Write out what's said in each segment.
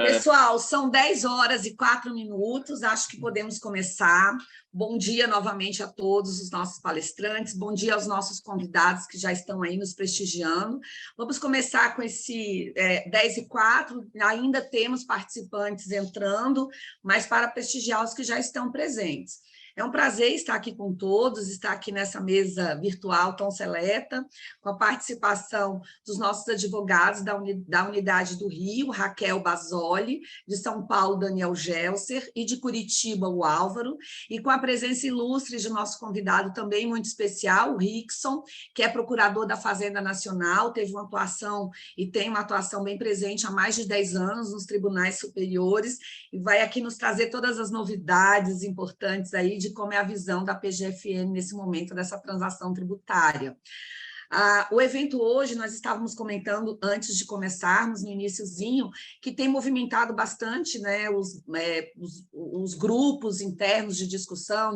Pessoal, são 10h04, acho que podemos começar. Bom dia novamente a todos os nossos palestrantes, bom dia aos nossos convidados que já estão aí nos prestigiando. Vamos começar com esse 10h04, ainda temos participantes entrando, mas para prestigiar os que já estão presentes. É um prazer estar aqui com todos, estar aqui nessa mesa virtual tão seleta, com a participação dos nossos advogados da Unidade do Rio, Raquel Basoli, de São Paulo, Daniel Gelser, e de Curitiba, o Álvaro, e com a presença ilustre de nosso convidado também muito especial, o Rickson, que é procurador da Fazenda Nacional, teve uma atuação e tem uma atuação bem presente há mais de 10 anos nos tribunais superiores, e vai aqui nos trazer todas as novidades importantes aí de como é a visão da PGFN nesse momento dessa transação tributária. O evento hoje, nós estávamos comentando antes de começarmos, no iniciozinho, que tem movimentado bastante, né, os grupos internos de discussão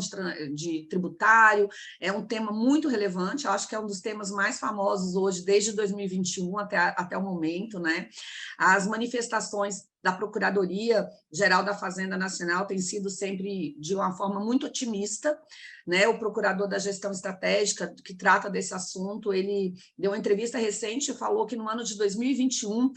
de tributário, é um tema muito relevante, acho que é um dos temas mais famosos hoje, desde 2021 até o momento, né? As manifestações da Procuradoria-Geral da Fazenda Nacional tem sido sempre de uma forma muito otimista, né? O procurador da gestão estratégica, que trata desse assunto, ele deu uma entrevista recente e falou que no ano de 2021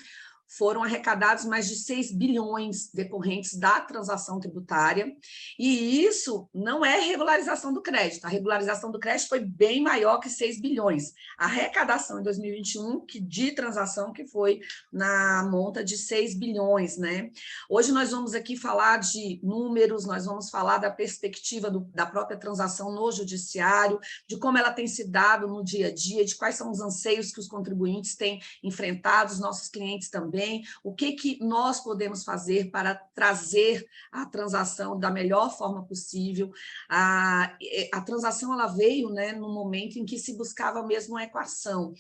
foram arrecadados mais de 6 bilhões decorrentes da transação tributária, e isso não é regularização do crédito, a regularização do crédito foi bem maior que 6 bilhões, a arrecadação em 2021 de transação que foi na monta de 6 bilhões, né? Hoje nós vamos aqui falar de números, nós vamos falar da perspectiva da própria transação no judiciário, de como ela tem se dado no dia a dia, de quais são os anseios que os contribuintes têm enfrentado, os nossos clientes também, o que nós podemos fazer para trazer a transação da melhor forma possível. A transação ela veio, né, no momento em que se buscava mesmo uma equação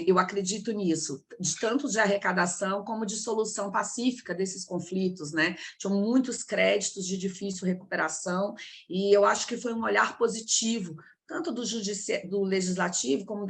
eu acredito nisso, de tanto de arrecadação como de solução pacífica desses conflitos, né? Tinham muitos créditos de difícil recuperação e eu acho que foi um olhar positivo tanto do legislativo como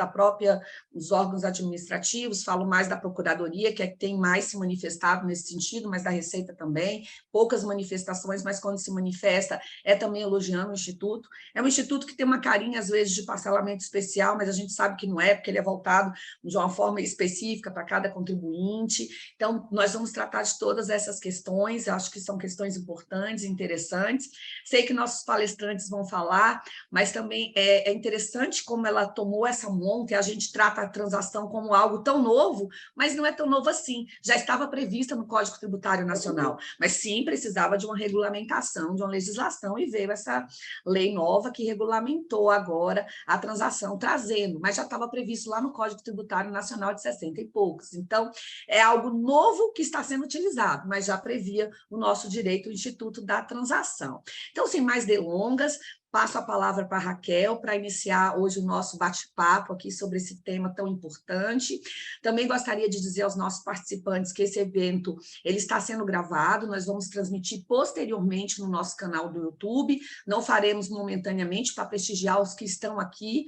dos órgãos administrativos, falo mais da Procuradoria, que é que tem mais se manifestado nesse sentido, mas da Receita também, poucas manifestações, mas quando se manifesta é também elogiando o Instituto. É um instituto que tem uma carinha, às vezes, de parcelamento especial, mas a gente sabe que não é, porque ele é voltado de uma forma específica para cada contribuinte. Então, nós vamos tratar de todas essas questões, acho que são questões importantes e interessantes. Sei que nossos palestrantes vão falar, mas também é interessante como ela tomou essa monta e a gente trata a transação como algo tão novo, mas não é tão novo assim. Já estava prevista no Código Tributário Nacional, mas sim precisava de uma regulamentação, de uma legislação, e veio essa lei nova que regulamentou agora a transação, trazendo, mas já estava previsto lá no Código Tributário Nacional de 60 e poucos. Então, é algo novo que está sendo utilizado, mas já previa o nosso direito, o Instituto da Transação. Então, sem mais delongas, passo a palavra para a Raquel para iniciar hoje o nosso bate-papo aqui sobre esse tema tão importante. Também gostaria de dizer aos nossos participantes que esse evento ele está sendo gravado, nós vamos transmitir posteriormente no nosso canal do YouTube, não faremos momentaneamente para prestigiar os que estão aqui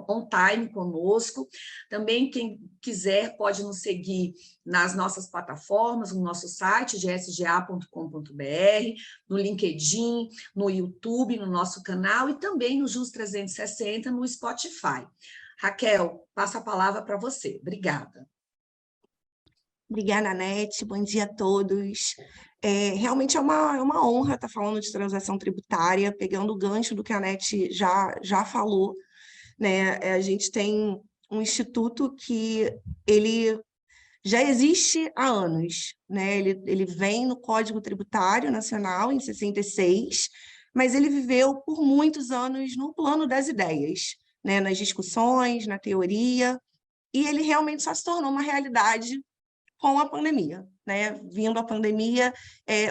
on time conosco. Também quem quiser pode nos seguir nas nossas plataformas, no nosso site, gsga.com.br, no LinkedIn, no YouTube, no nosso canal e também no JUS 360 no Spotify. Raquel, passo a palavra para você. Obrigada. Obrigada, Anete. Bom dia a todos. Realmente é uma honra estar falando de transação tributária, pegando o gancho do que a Anete já falou, né? A gente tem um instituto que ele já existe há anos, né? Ele vem no Código Tributário Nacional, em 66, mas ele viveu por muitos anos no plano das ideias, né? Nas discussões, na teoria, e ele realmente só se tornou uma realidade com a pandemia, né? Vindo a pandemia,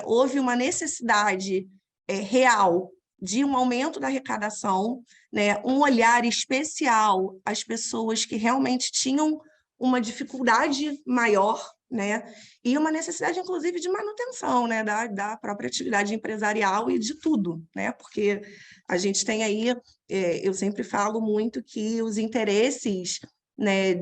houve uma necessidade real de um aumento da arrecadação, né? Um olhar especial às pessoas que realmente tinham uma dificuldade maior, né? E uma necessidade, inclusive, de manutenção, né? da própria atividade empresarial e de tudo, né? Porque a gente tem aí, eu sempre falo muito que os interesses, né,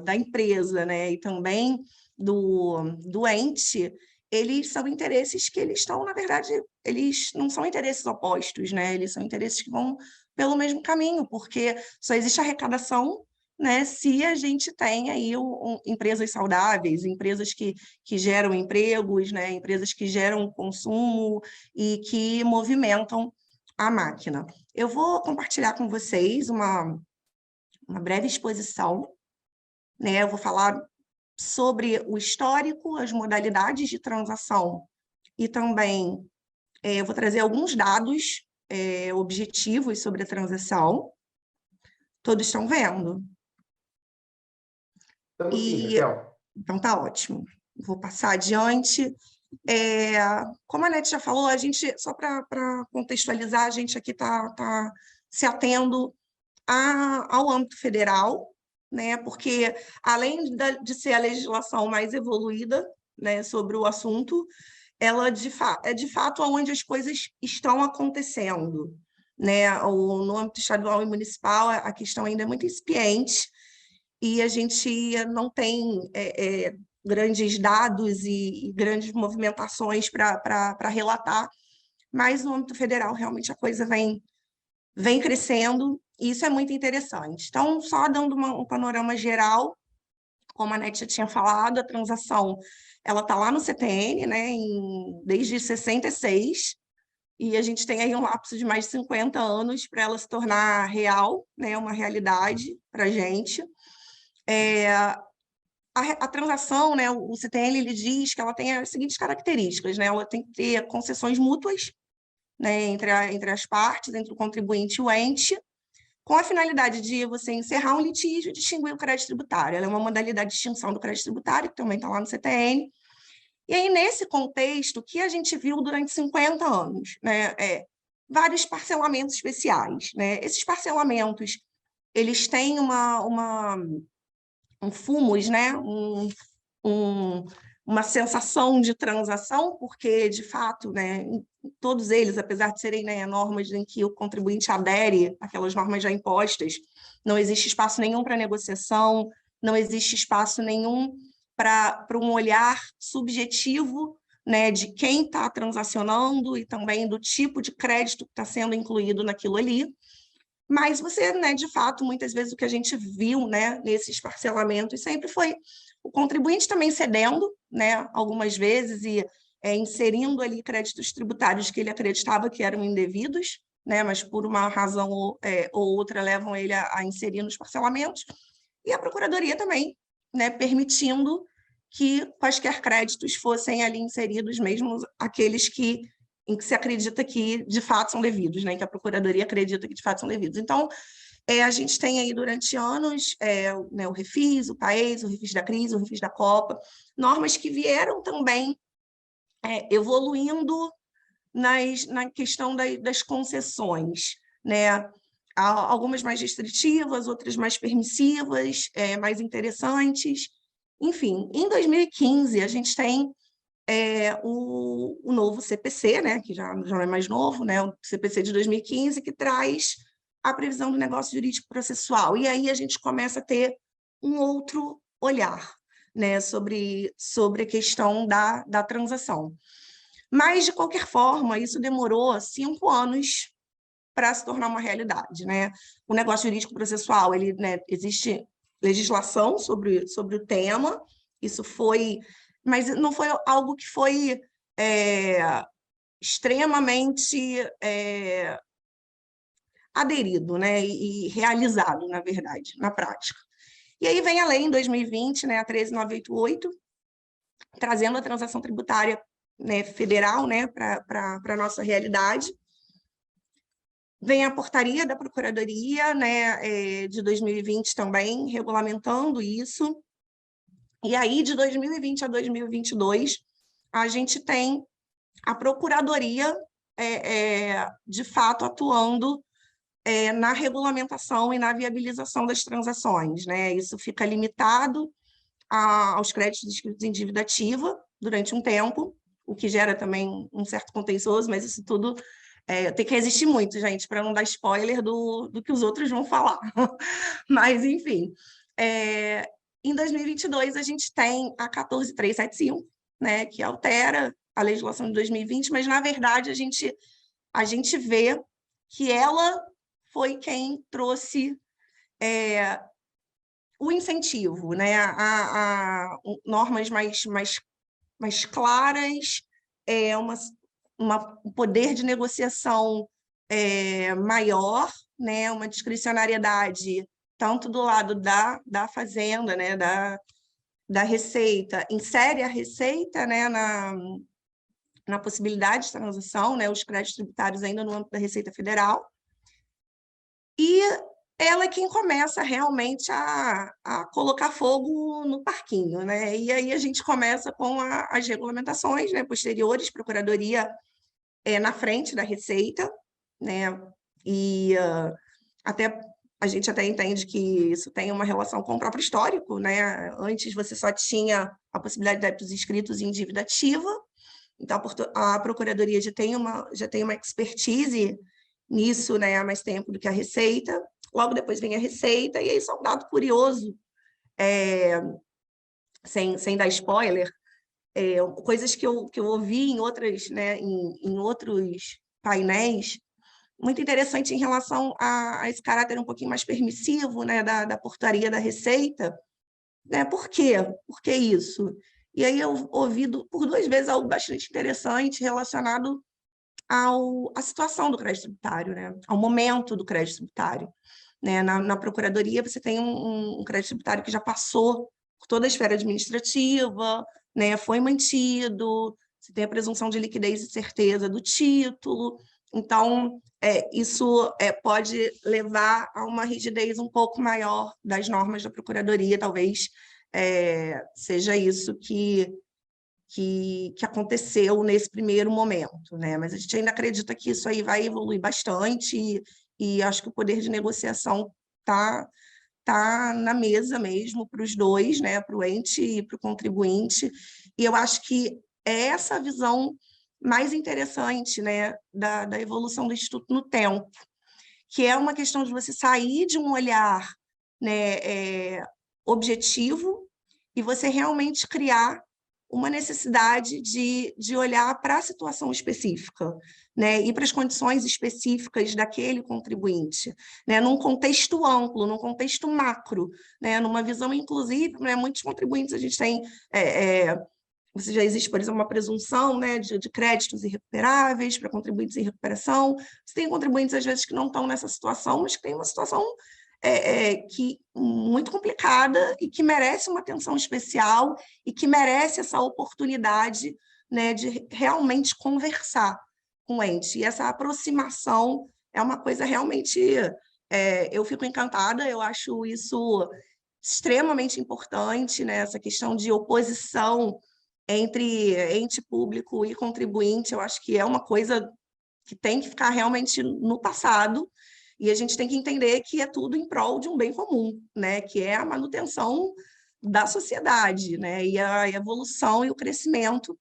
da empresa, né, e também do ente, eles são interesses que eles estão, na verdade, eles não são interesses opostos, né? Eles são interesses que vão pelo mesmo caminho, porque só existe arrecadação, né, se a gente tem aí empresas saudáveis, empresas que geram empregos, né, empresas que geram consumo e que movimentam a máquina. Eu vou compartilhar com vocês uma breve exposição, né? Eu vou falar sobre o histórico, as modalidades de transação e também eu vou trazer alguns dados objetivos sobre a transação. Todos estão vendo? Estamos sim, Raquel. Então tá ótimo. Vou passar adiante. Como a Nete já falou, a gente, só para contextualizar, a gente aqui está se atendo ao âmbito federal, né? Porque além de ser a legislação mais evoluída, né, sobre o assunto, ela é de fato onde as coisas estão acontecendo, né? No âmbito estadual e municipal, a questão ainda é muito incipiente e a gente não tem grandes dados e grandes movimentações para relatar, mas no âmbito federal realmente a coisa vem crescendo e isso é muito interessante. Então, só dando um panorama geral, como a Nete já tinha falado, a transação ela está lá no CTN, né, desde 66, e a gente tem aí um lapso de mais de 50 anos para ela se tornar real, né, uma realidade para a gente. A transação, né, o CTN ele diz que ela tem as seguintes características, né, ela tem que ter concessões mútuas, né, entre as partes, entre o contribuinte e o ente, com a finalidade de você encerrar um litígio e distinguir o crédito tributário. Ela é uma modalidade de extinção do crédito tributário, que também está lá no CTN. E aí, nesse contexto, o que a gente viu durante 50 anos, né, vários parcelamentos especiais, né? Esses parcelamentos, eles têm um fumus, né? Uma sensação de transação, porque, de fato, né, todos eles, apesar de serem, né, normas em que o contribuinte adere àquelas normas já impostas, não existe espaço nenhum para negociação, não existe espaço nenhum para um olhar subjetivo, né, de quem está transacionando e também do tipo de crédito que está sendo incluído naquilo ali. Mas você, né, de fato, muitas vezes o que a gente viu, né, nesses parcelamentos sempre foi o contribuinte também cedendo, né, algumas vezes e inserindo ali créditos tributários que ele acreditava que eram indevidos, né, mas por uma razão ou outra levam ele a inserir nos parcelamentos, e a Procuradoria também, né, permitindo que quaisquer créditos fossem ali inseridos, mesmo aqueles em que se acredita que de fato são devidos, né, que a Procuradoria acredita que de fato são devidos. Então, a gente tem aí durante anos né, o Refis, o PAES, o Refis da Crise, o Refis da Copa, normas que vieram também evoluindo na questão das concessões, né? Algumas mais restritivas, outras mais permissivas, mais interessantes. Enfim, em 2015, a gente tem o novo CPC, né, que já não é mais novo, né, o CPC de 2015, que traz a previsão do negócio jurídico processual. E aí a gente começa a ter um outro olhar, né, sobre a questão da transação. Mas, de qualquer forma, isso demorou 5 anos para se tornar uma realidade, né? O negócio jurídico processual, ele, né, existe legislação sobre o tema, isso foi... Mas não foi algo que foi extremamente aderido, né? E realizado, na verdade, na prática. E aí vem a lei, em 2020, né, a 13988, trazendo a transação tributária, né, federal, né, para a nossa realidade. Vem a portaria da Procuradoria, né, de 2020 também, regulamentando isso. E aí, de 2020 a 2022, a gente tem a Procuradoria, de fato, atuando na regulamentação e na viabilização das transações, né? Isso fica limitado aos créditos inscritos em dívida ativa durante um tempo, o que gera também um certo contencioso, mas isso tudo tem que resistir muito, gente, para não dar spoiler do que os outros vão falar. Mas, enfim. em 2022, a gente tem a 14.375, né, que altera a legislação de 2020, mas, na verdade, a gente vê que ela foi quem trouxe o incentivo, né, a normas mais claras, um poder de negociação maior, né, uma discricionariedade tanto do lado da fazenda, né, da receita, insere a receita, né, na possibilidade de transação, né, os créditos tributários ainda no âmbito da Receita Federal, e ela é quem começa realmente a colocar fogo no parquinho, né? E aí a gente começa com as regulamentações, né, posteriores, Procuradoria na frente da Receita, né? E até a gente até entende que isso tem uma relação com o próprio histórico, né? Antes você só tinha a possibilidade de débitos inscritos em dívida ativa, então a Procuradoria já tem uma expertise nisso, né, há mais tempo do que a Receita. Logo depois vem a Receita, e aí só um dado curioso, sem dar spoiler, coisas que eu ouvi em outras, né, em outros painéis, muito interessante em relação a esse caráter um pouquinho mais permissivo, né, da portaria da Receita, né? Por quê? Por que isso? E aí eu ouvi por 2 vezes algo bastante interessante relacionado à situação do crédito tributário, né? Ao momento do crédito tributário. Né? Na Procuradoria, você tem um crédito tributário que já passou por toda a esfera administrativa, né? Foi mantido, você tem a presunção de liquidez e certeza do título, então isso pode levar a uma rigidez um pouco maior das normas da Procuradoria, talvez seja isso que aconteceu nesse primeiro momento, né? Mas a gente ainda acredita que isso aí vai evoluir bastante, e acho que o poder de negociação tá na mesa mesmo para os dois, né? Para o ente e para o contribuinte, e eu acho que é essa visão mais interessante, né, da evolução do Instituto no tempo, que é uma questão de você sair de um olhar, né, objetivo, e você realmente criar uma necessidade de olhar para a situação específica, né, e para as condições específicas daquele contribuinte, né, num contexto amplo, num contexto macro, né, numa visão inclusive, né, muitos contribuintes a gente tem, já existe, por exemplo, uma presunção, né, de créditos irrecuperáveis para contribuintes em recuperação. Você tem contribuintes, às vezes, que não estão nessa situação, mas que tem uma situação muito complicada e que merece uma atenção especial e que merece essa oportunidade, né, de realmente conversar com o ente. E essa aproximação é uma coisa realmente... eu fico encantada, eu acho isso extremamente importante, né, essa questão de oposição entre ente público e contribuinte, eu acho que é uma coisa que tem que ficar realmente no passado, e a gente tem que entender que é tudo em prol de um bem comum, né? Que é a manutenção da sociedade, né? E a evolução e o crescimento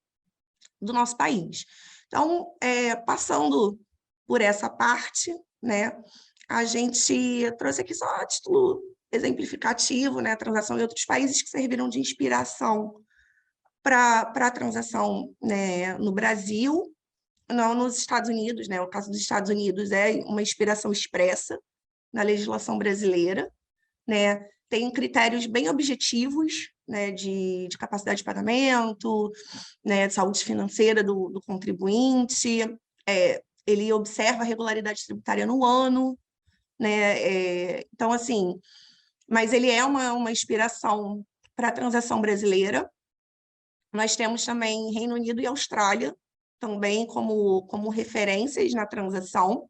do nosso país. Então, passando por essa parte, né, a gente trouxe aqui só a título exemplificativo, né, a transação em outros países que serviram de inspiração para a transação, né, no Brasil, não nos Estados Unidos, né? O caso dos Estados Unidos é uma inspiração expressa na legislação brasileira, né? Tem critérios bem objetivos, né, de capacidade de pagamento, né, de saúde financeira do contribuinte, ele observa a regularidade tributária no ano, né? Então, assim, mas ele é uma inspiração para a transação brasileira. Nós temos também Reino Unido e Austrália, também como referências na transação,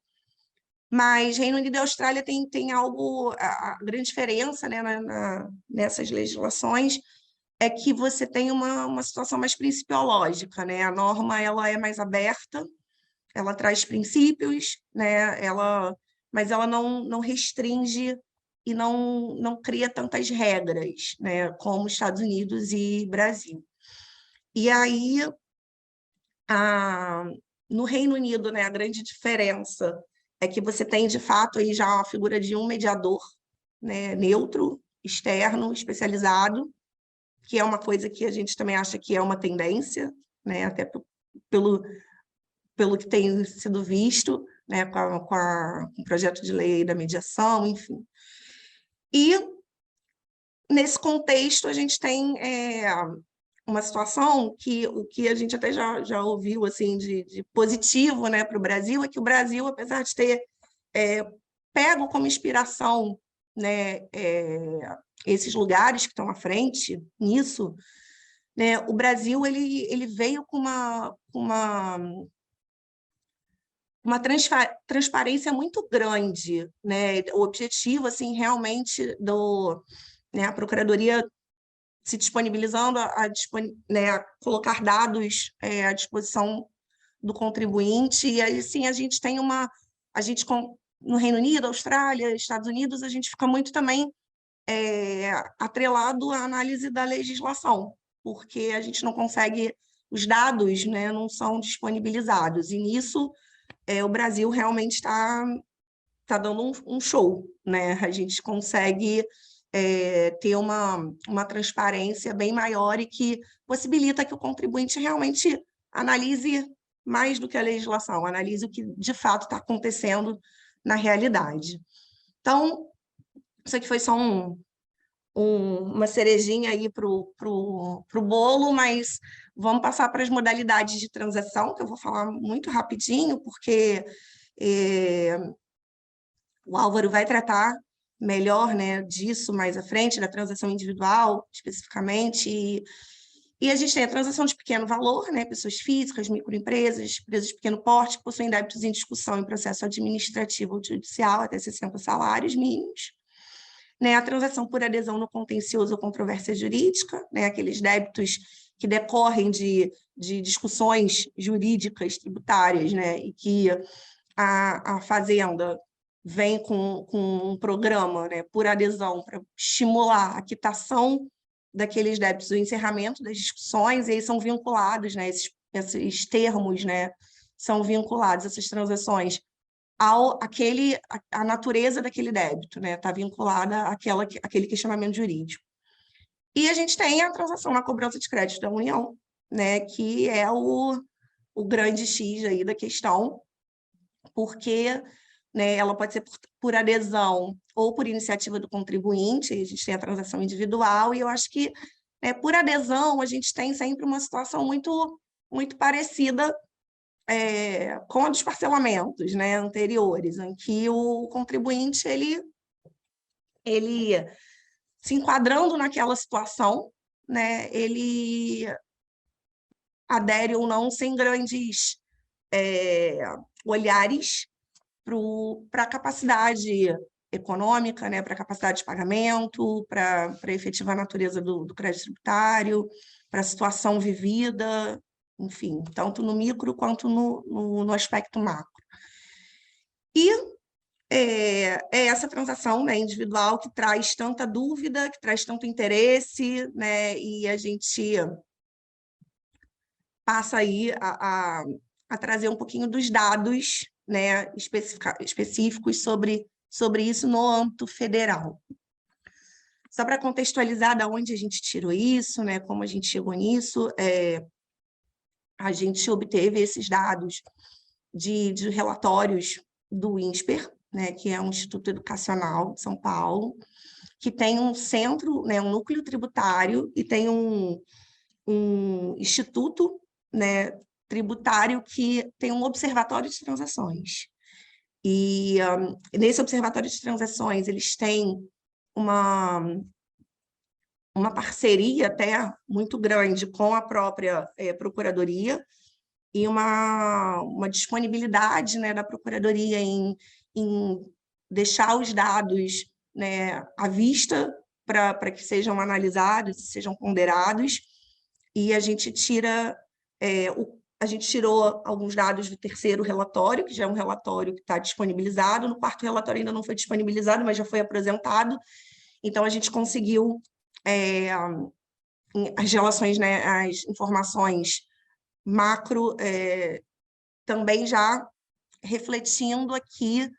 mas Reino Unido e Austrália tem algo, a grande diferença, né, nessas legislações é que você tem uma situação mais principiológica, né? A norma ela é mais aberta, ela traz princípios, né? Mas ela não restringe e não cria tantas regras, né, como Estados Unidos e Brasil. E aí, no Reino Unido, né, a grande diferença é que você tem, de fato, aí já a figura de um mediador, né, neutro, externo, especializado, que é uma coisa que a gente também acha que é uma tendência, né? Até pelo que tem sido visto, né? Com o projeto de lei da mediação, enfim. E, nesse contexto, a gente tem uma situação que o que a gente até já ouviu assim, de positivo, né, para o Brasil, é que o Brasil, apesar de ter pego como inspiração, né, esses lugares que estão à frente nisso, né, o Brasil ele veio com uma transparência muito grande, né? O objetivo, assim, realmente né, a Procuradoria se disponibilizando né, a colocar dados à disposição do contribuinte, e aí sim a gente tem no Reino Unido, Austrália, Estados Unidos, a gente fica muito também atrelado à análise da legislação, porque a gente não consegue, os dados, né, não são disponibilizados, e nisso o Brasil realmente está dando um show, né? A gente consegue ter uma transparência bem maior e que possibilita que o contribuinte realmente analise mais do que a legislação, analise o que de fato está acontecendo na realidade. Então, isso aqui foi só uma cerejinha aí para o bolo, mas vamos passar para as modalidades de transação, que eu vou falar muito rapidinho, porque o Álvaro vai tratar melhor, né, disso mais à frente, da transação individual, especificamente, e a gente tem a transação de pequeno valor, né, pessoas físicas, microempresas, empresas de pequeno porte, que possuem débitos em discussão em processo administrativo ou judicial, até 60 salários mínimos, né, a transação por adesão no contencioso ou controvérsia jurídica, né, aqueles débitos que decorrem de discussões jurídicas tributárias, né, e que a Fazenda vem com um programa, né, por adesão para estimular a quitação daqueles débitos, o encerramento das discussões, e aí são vinculados, né, esses termos, né, são vinculados, essas transações, à natureza daquele débito, né, está vinculada àquele questionamento jurídico. E a gente tem a transação na cobrança de crédito da União, né, que é o grande X aí da questão, porque, né, ela pode ser por adesão ou por iniciativa do contribuinte, a gente tem a transação individual, e eu acho que por adesão a gente tem sempre uma situação muito, muito parecida com a dos parcelamentos, né, anteriores, em que o contribuinte, ele se enquadrando naquela situação, né, ele adere ou não sem grandes olhares para a capacidade econômica, né, para a capacidade de pagamento, para a efetiva natureza do crédito tributário, para a situação vivida, enfim, tanto no micro quanto no aspecto macro. E é essa transação, né, individual que traz tanta dúvida, que traz tanto interesse, né, e a gente passa aí a trazer um pouquinho dos dados, né, específicos sobre isso no âmbito federal. Só para contextualizar de onde a gente tirou isso, né, como a gente chegou nisso, a gente obteve esses dados de relatórios do INSPER, né, que é um Instituto Educacional de São Paulo, que tem um centro, né, um núcleo tributário e tem um instituto, né, tributário que tem um observatório de transações. E nesse observatório de transações eles têm uma parceria até muito grande com a própria Procuradoria e uma disponibilidade, né, da Procuradoria em deixar os dados, né, à vista para que sejam analisados, sejam ponderados, e a gente tirou alguns dados do terceiro relatório, que já é um relatório que está disponibilizado, no quarto relatório ainda não foi disponibilizado, mas já foi apresentado, então a gente conseguiu as relações, né, as informações macro também já refletindo aqui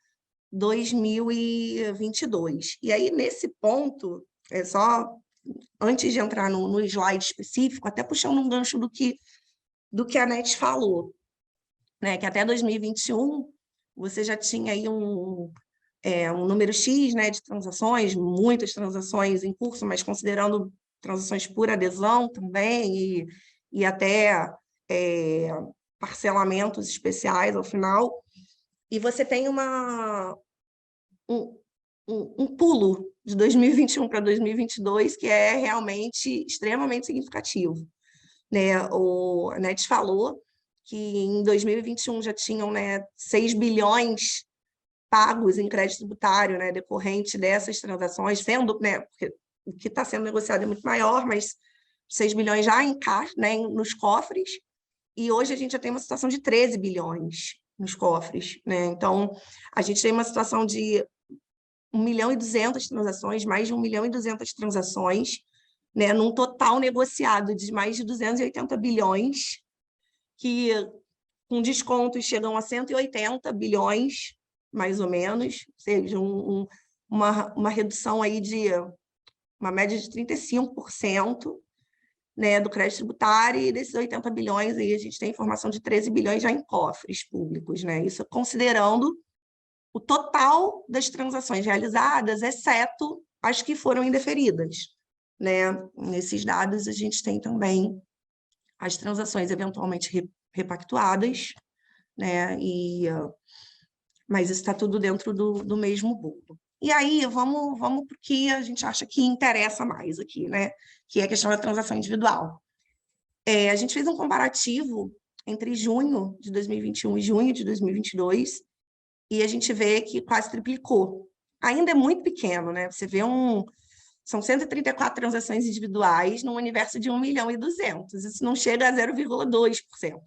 2022. E aí, nesse ponto, só antes de entrar no slide específico, até puxando um gancho do que a NET falou, né, que até 2021 você já tinha aí um número X, né, de transações, muitas transações em curso, mas considerando transações por adesão também, e até parcelamentos especiais ao final, e você tem um pulo de 2021 para 2022 que é realmente extremamente significativo, né? A NET falou que em 2021 já tinham, né, 6 bilhões pagos em crédito tributário, né, decorrente dessas transações, sendo, né, porque o que está sendo negociado é muito maior, mas 6 bilhões já em caixa, né, nos cofres, e hoje a gente já tem uma situação de 13 bilhões nos cofres, né? Então, a gente tem uma situação de 1.200.000 transações, mais de 1.200.000 transações, né, num total negociado de mais de 280 bilhões, que com descontos chegam a 180 bilhões, mais ou menos, ou seja, uma redução aí de uma média de 35%, né, do crédito tributário, e desses 80 bilhões aí a gente tem informação de 13 bilhões já em cofres públicos, né? Isso considerando o total das transações realizadas, exceto as que foram indeferidas, né? Nesses dados a gente tem também as transações eventualmente repactuadas, né? Mas isso está tudo dentro do mesmo bolo. E aí, vamos para o que a gente acha que interessa mais aqui, né? Que é a questão da transação individual. A gente fez um comparativo entre junho de 2021 e junho de 2022, e a gente vê que quase triplicou. Ainda é muito pequeno, né? Você vê são 134 transações individuais num universo de 1.200.000. Isso não chega a 0,2%,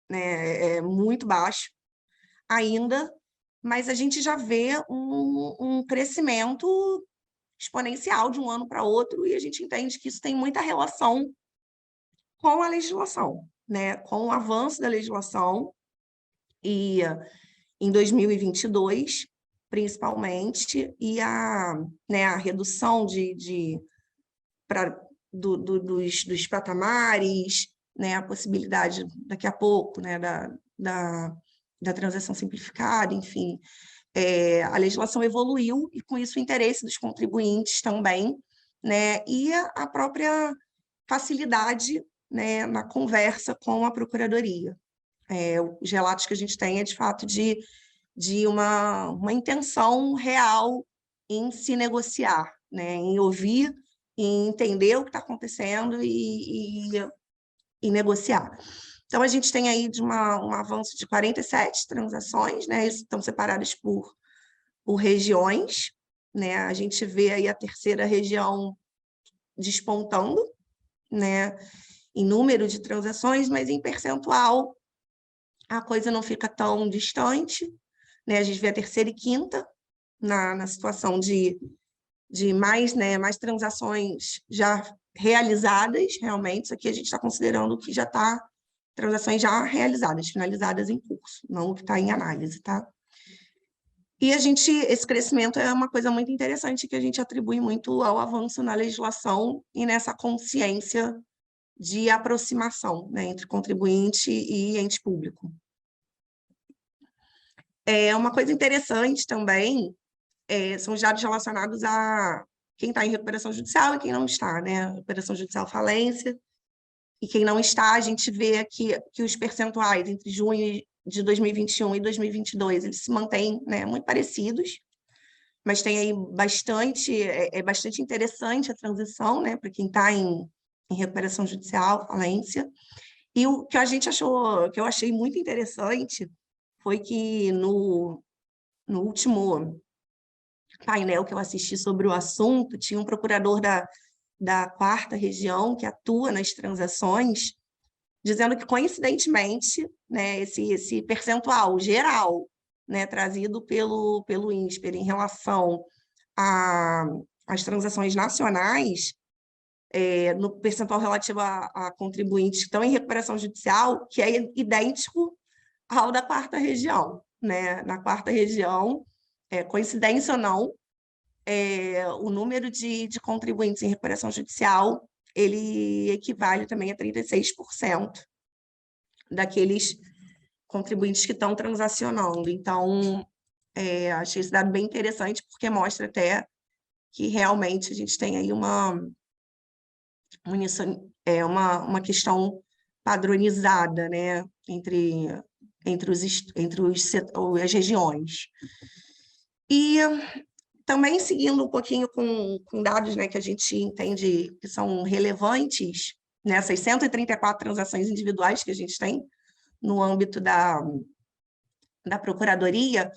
né? É muito baixo ainda, mas a gente já vê um crescimento exponencial de um ano para outro, e a gente entende que isso tem muita relação com a legislação, né? Com o avanço da legislação, e em 2022, principalmente, e a redução dos patamares, né? A possibilidade, daqui a pouco, né? da transação simplificada, enfim. A legislação evoluiu, e com isso o interesse dos contribuintes também, né? E a própria facilidade, né, na conversa com a Procuradoria. Os relatos que a gente tem de fato, de uma intenção real em se negociar, né, em ouvir, em entender o que está acontecendo e negociar. Então, a gente tem aí um avanço de 47 transações, né, estão separadas por regiões, né, a gente vê aí a terceira região despontando, né, em número de transações, mas em percentual a coisa não fica tão distante, né? A gente vê a terceira e quinta na situação de mais, né, mais transações já realizadas, realmente. Isso aqui a gente está considerando que já está transações já realizadas, finalizadas em curso, não o que está em análise, tá? E esse crescimento é uma coisa muito interessante que a gente atribui muito ao avanço na legislação e nessa consciência de aproximação, né, entre contribuinte e ente público. Uma coisa interessante também são os dados relacionados a quem está em recuperação judicial e quem não está, né? Recuperação judicial falência, e quem não está, a gente vê aqui que os percentuais entre junho de 2021 e 2022, eles se mantêm, né, muito parecidos, mas tem aí bastante interessante a transição, né, para quem está em recuperação judicial, falência. E o que a gente achou, que eu achei muito interessante, foi que no último painel que eu assisti sobre o assunto, tinha um procurador da 4ª região que atua nas transações, dizendo que, coincidentemente, né, esse percentual geral, né, trazido pelo INSPER em relação às transações nacionais, no percentual relativo a contribuintes que estão em recuperação judicial, que é idêntico ao da 4ª região. Né? Na 4ª região, coincidência ou não, o número de contribuintes em recuperação judicial, ele equivale também a 36% daqueles contribuintes que estão transacionando. Então, achei esse dado bem interessante, porque mostra até que realmente a gente tem aí uma questão padronizada, né, entre as regiões. E também seguindo um pouquinho com dados, né, que a gente entende que são relevantes, nessas 134 transações individuais que a gente tem no âmbito da Procuradoria,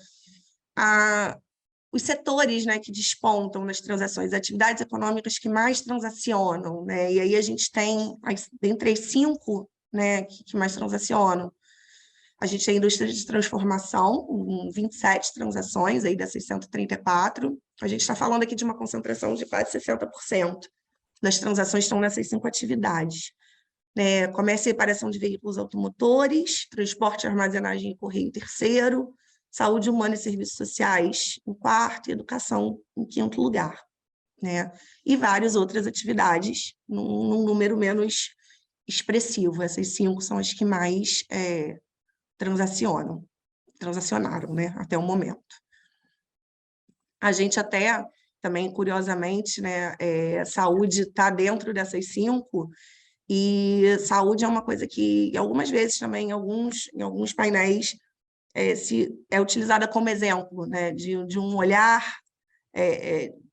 os setores, né, que despontam nas transações, atividades econômicas que mais transacionam, né, e aí a gente tem, dentre as 5, né, que mais transacionam, a gente tem a indústria de transformação, com 27 transações aí dessas 134. A gente está falando aqui de uma concentração de quase 60% das transações estão nessas 5 atividades. Comércio e reparação de veículos automotores, transporte, armazenagem e correio em terceiro, saúde humana e serviços sociais em quarto, e educação em quinto lugar, né? E várias outras atividades num número menos expressivo. Essas 5 são as que mais transacionaram, né, até o momento. A gente até, também curiosamente, né, saúde está dentro dessas 5, e saúde é uma coisa que, algumas vezes também, em alguns painéis, é utilizada como exemplo, né, de um olhar,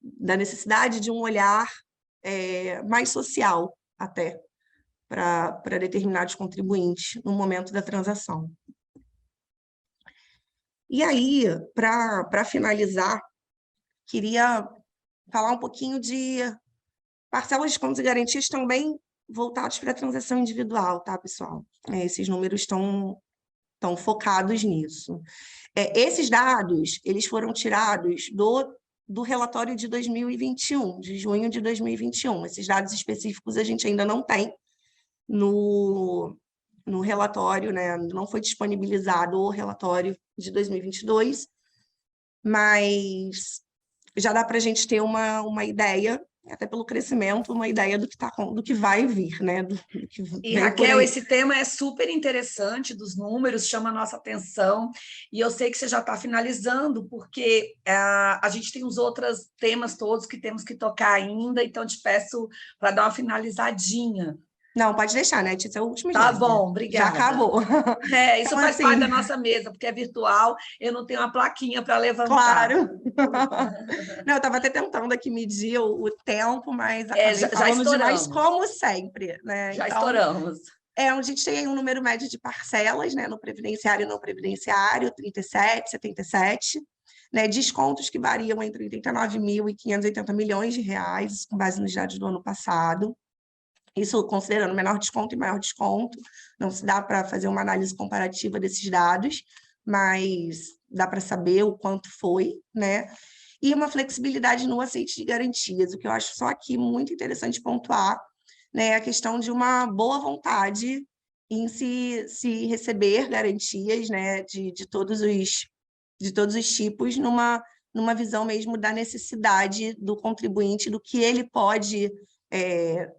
da necessidade de um olhar mais social, até, para determinados contribuintes no momento da transação. E aí, para finalizar, queria falar um pouquinho de parcelas, descontos e garantias também voltados para a transação individual, tá, pessoal? Esses números estão focados nisso. Esses dados, eles foram tirados do relatório de 2021, de junho de 2021. Esses dados específicos a gente ainda não tem no relatório, né? Não foi disponibilizado o relatório de 2022, mas já dá para a gente ter uma ideia, até pelo crescimento, uma ideia do que vai vir, né? Do que E, vem por Raquel, aí. esse tema é super interessante, dos números, chama a nossa atenção, e eu sei que você já está finalizando, porque a gente tem os outros temas todos que temos que tocar ainda, então te peço para dar uma finalizadinha. Não, pode deixar, né? Esse é o último Tá slide. bom, Já obrigada. acabou. Isso Então, faz parte assim, da nossa mesa, porque é virtual, eu não tenho uma plaquinha para levantar. claro. Não, eu estava até tentando aqui medir o tempo, mas acabei Já falando demais, estouramos, como sempre, né? já Então, estouramos. a gente tem aí um número médio de parcelas, né? No previdenciário e não previdenciário, 37, 77, né? Descontos que variam entre 89 mil e 580 milhões de reais, isso com base nos dados do ano passado. Isso considerando menor desconto e maior desconto. Não se dá para fazer uma análise comparativa desses dados, mas dá para saber o quanto foi, né? E uma flexibilidade no aceite de garantias, o que eu acho só aqui muito interessante pontuar, né? A questão de uma boa vontade em se receber garantias, né? De todos os tipos, numa visão mesmo da necessidade do contribuinte, do que ele pode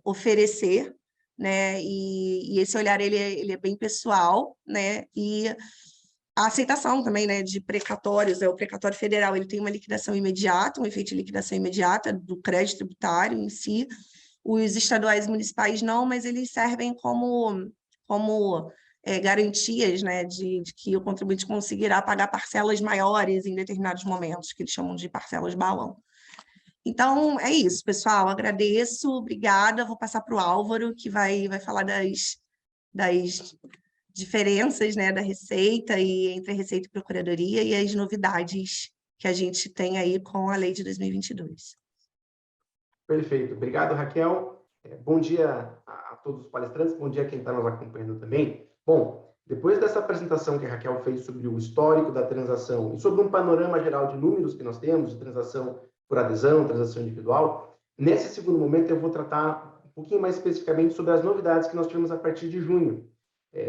oferecer, né? E esse olhar ele é bem pessoal, né? E a aceitação também, né, de precatórios, o precatório federal, ele tem uma liquidação imediata, um efeito de liquidação imediata do crédito tributário em si. Os estaduais e municipais não, mas eles servem como garantias, né, de que o contribuinte conseguirá pagar parcelas maiores em determinados momentos, que eles chamam de parcelas balão. Então, é isso, pessoal. Agradeço, obrigada. Vou passar para o Álvaro, que vai falar das diferenças, né, da Receita e entre a Receita e Procuradoria e as novidades que a gente tem aí com a lei de 2022. Perfeito. Obrigado, Raquel. Bom dia a todos os palestrantes, bom dia a quem está nos acompanhando também. Bom, depois dessa apresentação que a Raquel fez sobre o histórico da transação e sobre um panorama geral de números que nós temos, de transação por adesão, transação individual, nesse segundo momento eu vou tratar um pouquinho mais especificamente sobre as novidades que nós tivemos a partir de junho.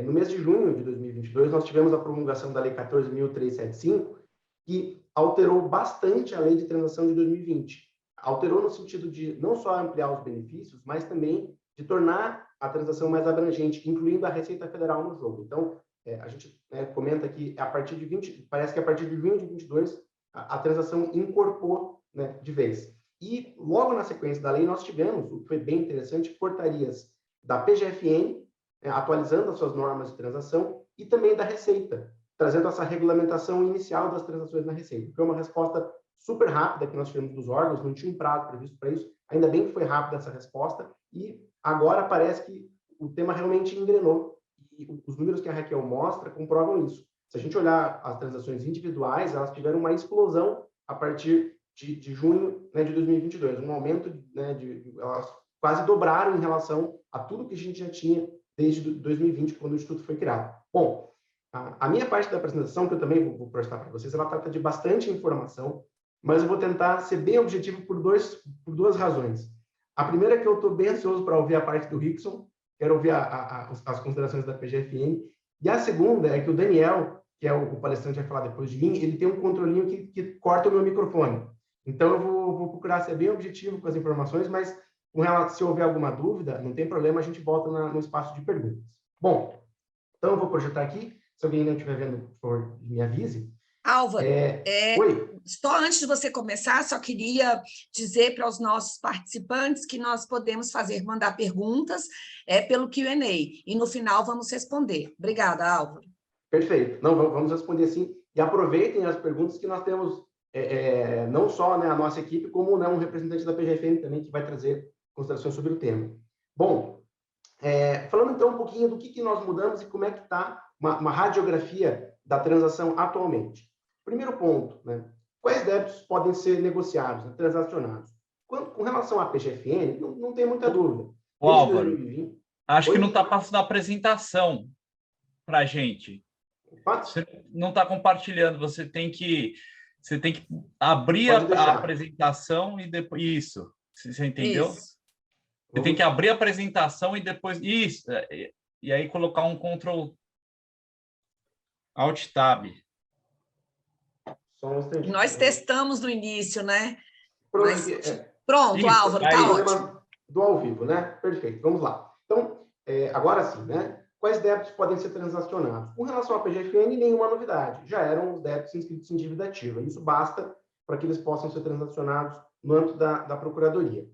No mês de junho de 2022, nós tivemos a promulgação da Lei 14.375, que alterou bastante a lei de transação de 2020. Alterou no sentido de não só ampliar os benefícios, mas também de tornar a transação mais abrangente, incluindo a Receita Federal no jogo. Então, a gente comenta que parece que a partir de junho de 22, a transação incorporou, né, de vez. E logo na sequência da lei nós tivemos, o que foi bem interessante, portarias da PGFN, atualizando as suas normas de transação, e também da Receita, trazendo essa regulamentação inicial das transações na Receita. Foi uma resposta super rápida que nós tivemos dos órgãos, não tinha um prazo previsto para isso, ainda bem que foi rápida essa resposta, e agora parece que o tema realmente engrenou, e os números que a Raquel mostra comprovam isso. Se a gente olhar as transações individuais, elas tiveram uma explosão a partir de junho, né, de 2022, um aumento, né, elas quase dobraram em relação a tudo que a gente já tinha desde 2020, quando o Instituto foi criado. Bom, a minha parte da apresentação, que eu também vou prestar para vocês, ela trata de bastante informação, mas eu vou tentar ser bem objetivo por duas razões. A primeira é que eu estou bem ansioso para ouvir a parte do Rickson, quero ouvir as considerações da PGFN, e a segunda é que o Daniel, que é o palestrante que vai falar depois de mim, ele tem um controlinho que corta o meu microfone. Então, eu vou procurar ser bem objetivo com as informações, mas com relação, se houver alguma dúvida, não tem problema, a gente volta no espaço de perguntas. Bom, então eu vou projetar aqui. Se alguém não estiver vendo, por favor, me avise. Álvaro, Oi. só antes de você começar, só queria dizer para os nossos participantes que nós podemos mandar perguntas pelo Q&A, e no final vamos responder. Obrigada, Álvaro. Perfeito. Não, vamos responder sim. E aproveitem as perguntas que nós temos, não só, né, a nossa equipe, como, né, um representante da PGFN também, que vai trazer considerações sobre o tema. Bom, falando então um pouquinho do que nós mudamos e como é que está uma radiografia da transação atualmente. Primeiro ponto, né? Quais débitos podem ser negociados, né, transacionados? Com relação à PGFN, não tem muita dúvida. Álvaro, 2020... acho que não está passando a apresentação para a gente. Você não está compartilhando, você tem que abrir a apresentação e depois... Isso, você entendeu? Isso. Você tem que abrir a apresentação e depois... Isso, e aí colocar um Ctrl Alt Tab. Nós testamos no início, né? Pronto, isso, Álvaro, está ótimo. Do ao vivo, né? Perfeito, vamos lá. Então, agora sim, né? Quais débitos podem ser transacionados? Com relação à PGFN, nenhuma novidade. Já eram os débitos inscritos em dívida ativa. Isso basta para que eles possam ser transacionados no âmbito da Procuradoria.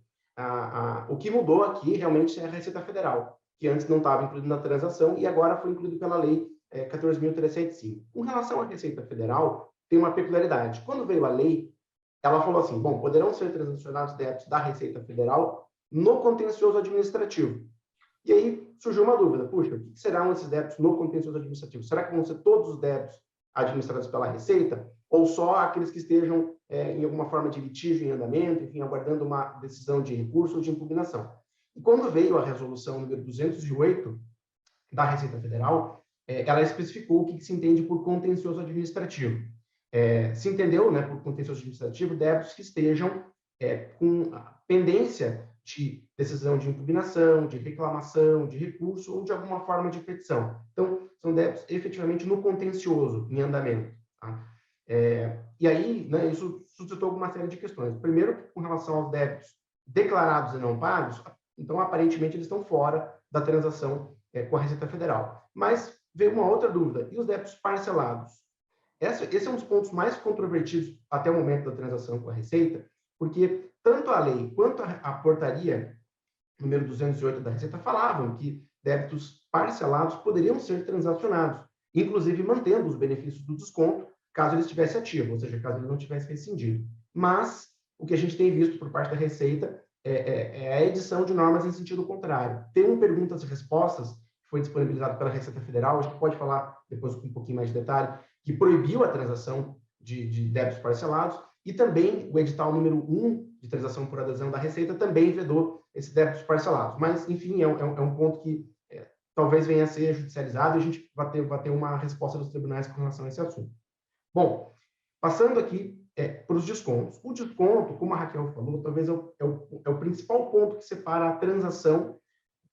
O que mudou aqui realmente é a Receita Federal, que antes não estava incluído na transação e agora foi incluído pela Lei 14.375. Com relação à Receita Federal, tem uma peculiaridade. Quando veio a lei, ela falou assim, bom, poderão ser transacionados débitos da Receita Federal no contencioso administrativo. E aí surgiu uma dúvida, puxa, o que serão esses débitos no contencioso administrativo? Será que vão ser todos os débitos administrados pela Receita? Ou só aqueles que estejam em alguma forma de litígio em andamento, enfim, aguardando uma decisão de recurso ou de impugnação? E quando veio a resolução número 208 da Receita Federal, ela especificou o que se entende por contencioso administrativo. Se entendeu, né, por contencioso administrativo, débitos que estejam com pendência de decisão de impugnação, de reclamação, de recurso ou de alguma forma de petição. Então, são débitos efetivamente no contencioso, em andamento. Tá? E aí, né, isso suscitou alguma série de questões. Primeiro, com relação aos débitos declarados e não pagos, então, aparentemente, eles estão fora da transação com a Receita Federal. Mas veio uma outra dúvida, e os débitos parcelados? Esse é um dos pontos mais controvertidos até o momento da transação com a Receita, porque tanto a lei quanto a portaria número 208 da Receita falavam que débitos parcelados poderiam ser transacionados, inclusive mantendo os benefícios do desconto, caso ele estivesse ativo, ou seja, caso ele não tivesse rescindido. Mas o que a gente tem visto por parte da Receita é a edição de normas em sentido contrário. Tem um perguntas e respostas que foi disponibilizado pela Receita Federal, a gente pode falar depois com um pouquinho mais de detalhe, que proibiu a transação de débitos parcelados, e também o edital número 1 de transação por adesão da Receita também vedou esses débitos parcelados. Mas, enfim, é um ponto que talvez venha a ser judicializado e a gente vai ter uma resposta dos tribunais com relação a esse assunto. Bom, passando aqui para os descontos. O desconto, como a Raquel falou, talvez é o principal ponto que separa a transação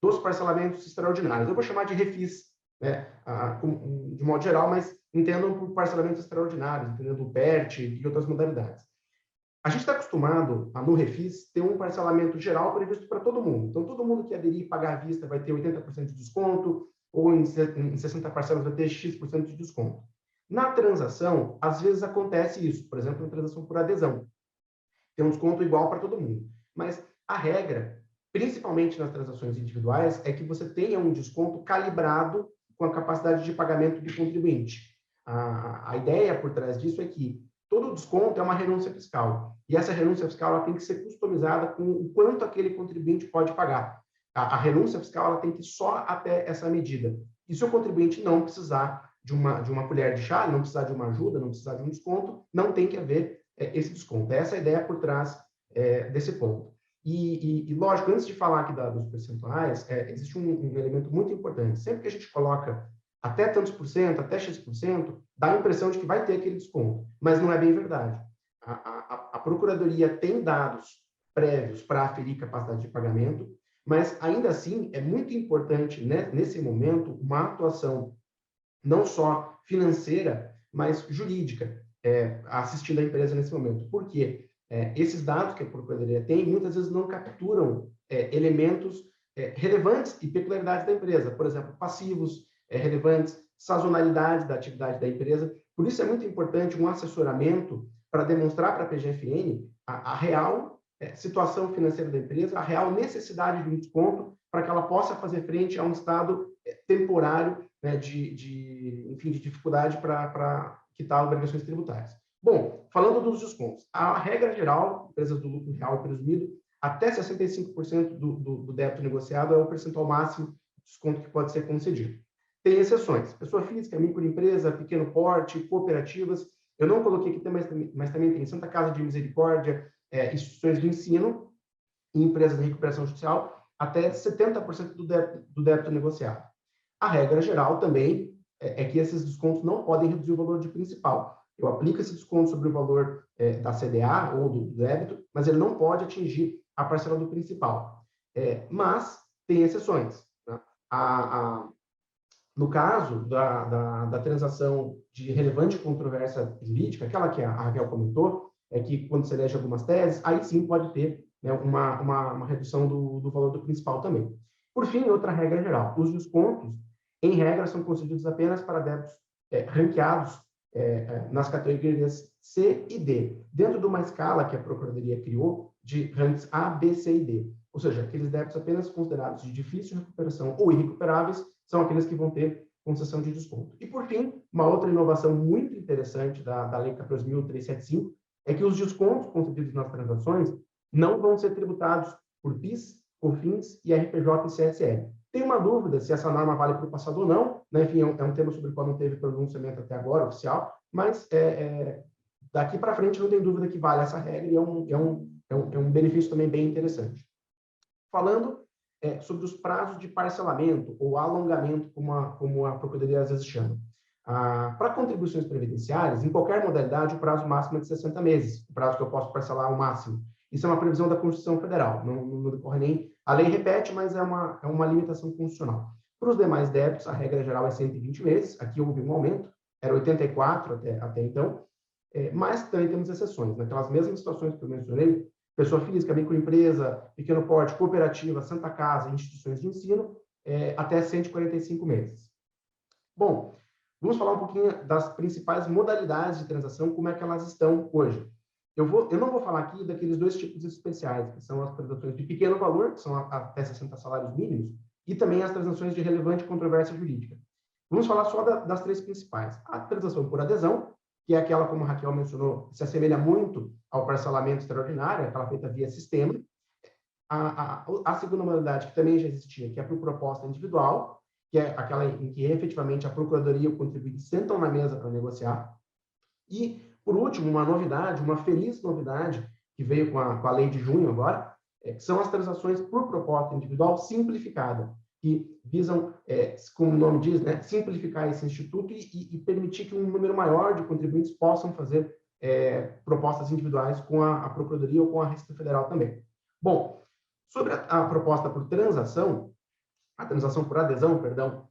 dos parcelamentos extraordinários. Eu vou chamar de refis né, de modo geral, mas entendam por parcelamento extraordinário, entendendo o PERT e outras modalidades. A gente está acostumado, no Refis, ter um parcelamento geral previsto para todo mundo. Então, todo mundo que aderir e pagar à vista vai ter 80% de desconto, ou em 60 parcelas vai ter X% de desconto. Na transação, às vezes acontece isso, por exemplo, na transação por adesão. Tem um desconto igual para todo mundo. Mas a regra, principalmente nas transações individuais, é que você tenha um desconto calibrado com a capacidade de pagamento do contribuinte. A ideia por trás disso é que todo desconto é uma renúncia fiscal. E essa renúncia fiscal ela tem que ser customizada com o quanto aquele contribuinte pode pagar. A renúncia fiscal ela tem que ir só até essa medida. E se o contribuinte não precisar de uma colher de chá, não precisar de uma ajuda, não precisar de um desconto, não tem que haver esse desconto. Essa é a ideia por trás desse ponto. E, lógico, antes de falar aqui dos percentuais, existe um elemento muito importante. Sempre que a gente coloca até tantos por cento, até X%, dá a impressão de que vai ter aquele desconto, mas não é bem verdade. A Procuradoria tem dados prévios para aferir capacidade de pagamento, mas ainda assim é muito importante, né, nesse momento, uma atuação não só financeira, mas jurídica, assistindo a empresa nesse momento. Por quê? Esses dados que a Procuradoria tem, muitas vezes não capturam elementos relevantes e peculiaridades da empresa, por exemplo, passivos relevantes, sazonalidade da atividade da empresa. Por isso é muito importante um assessoramento para demonstrar para a PGFN a real situação financeira da empresa, a real necessidade de um desconto para que ela possa fazer frente a um estado temporário, né, de dificuldade para quitar obrigações tributárias. Bom, falando dos descontos, a regra geral, empresas do lucro real presumido, até 65% do débito negociado é o percentual máximo de desconto que pode ser concedido. Tem exceções, pessoa física, microempresa, pequeno porte, cooperativas. Eu não coloquei aqui, mas também tem Santa Casa de Misericórdia, instituições de ensino e empresas de recuperação judicial, até 70% do débito negociado. A regra geral também é que esses descontos não podem reduzir o valor de principal. Eu aplico esse desconto sobre o valor da CDA ou do débito, mas ele não pode atingir a parcela do principal. Mas tem exceções. Né? No caso da transação de relevante controvérsia jurídica, aquela que a Raquel comentou, é que quando se elege algumas teses, aí sim pode ter, né, uma redução do valor do principal também. Por fim, outra regra geral, os descontos, em regra, são concedidos apenas para débitos ranqueados nas categorias C e D, dentro de uma escala que a Procuradoria criou de ranks A, B, C e D. Ou seja, aqueles débitos apenas considerados de difícil recuperação ou irrecuperáveis são aqueles que vão ter concessão de desconto. E, por fim, uma outra inovação muito interessante da Lei 14.375 é que os descontos concedidos nas transações não vão ser tributados por PIS, COFINS e RPJ e CSL. Tem uma dúvida se essa norma vale para o passado ou não, né? Enfim, é um tema sobre o qual não teve pronunciamento até agora, oficial, mas daqui para frente não tem dúvida que vale essa regra e é um benefício também bem interessante. Falando sobre os prazos de parcelamento ou alongamento, como a Procuradoria às vezes chama. Para contribuições previdenciárias, em qualquer modalidade, o prazo máximo é de 60 meses, o prazo que eu posso parcelar o máximo. Isso é uma previsão da Constituição Federal, não decorre nem... A lei repete, mas é uma limitação constitucional. Para os demais débitos, a regra geral é 120 meses, aqui houve um aumento, era 84 até então, mas também temos exceções. Naquelas mesmas situações que eu mencionei, pessoa física, microempresa, pequeno porte, cooperativa, Santa Casa, instituições de ensino, até 145 meses. Bom, vamos falar um pouquinho das principais modalidades de transação, como é que elas estão hoje. Eu não vou falar aqui daqueles dois tipos especiais, que são as transações de pequeno valor, que são até 60 salários mínimos, e também as transações de relevante controvérsia jurídica. Vamos falar só das três principais. A transação por adesão, que é aquela, como a Raquel mencionou, que se assemelha muito ao parcelamento extraordinário, aquela feita via sistema. A segunda modalidade, que também já existia, que é por proposta individual, que é aquela em que efetivamente a Procuradoria e o contribuinte sentam na mesa para negociar. E, por último, uma novidade, uma feliz novidade, que veio com a lei de junho agora, que são as transações por proposta individual simplificada, que visam, como o nome diz, né, simplificar esse instituto e permitir que um número maior de contribuintes possam fazer propostas individuais com a Procuradoria ou com a Receita Federal também. Bom, sobre a proposta por transação, a transação por adesão, perdão,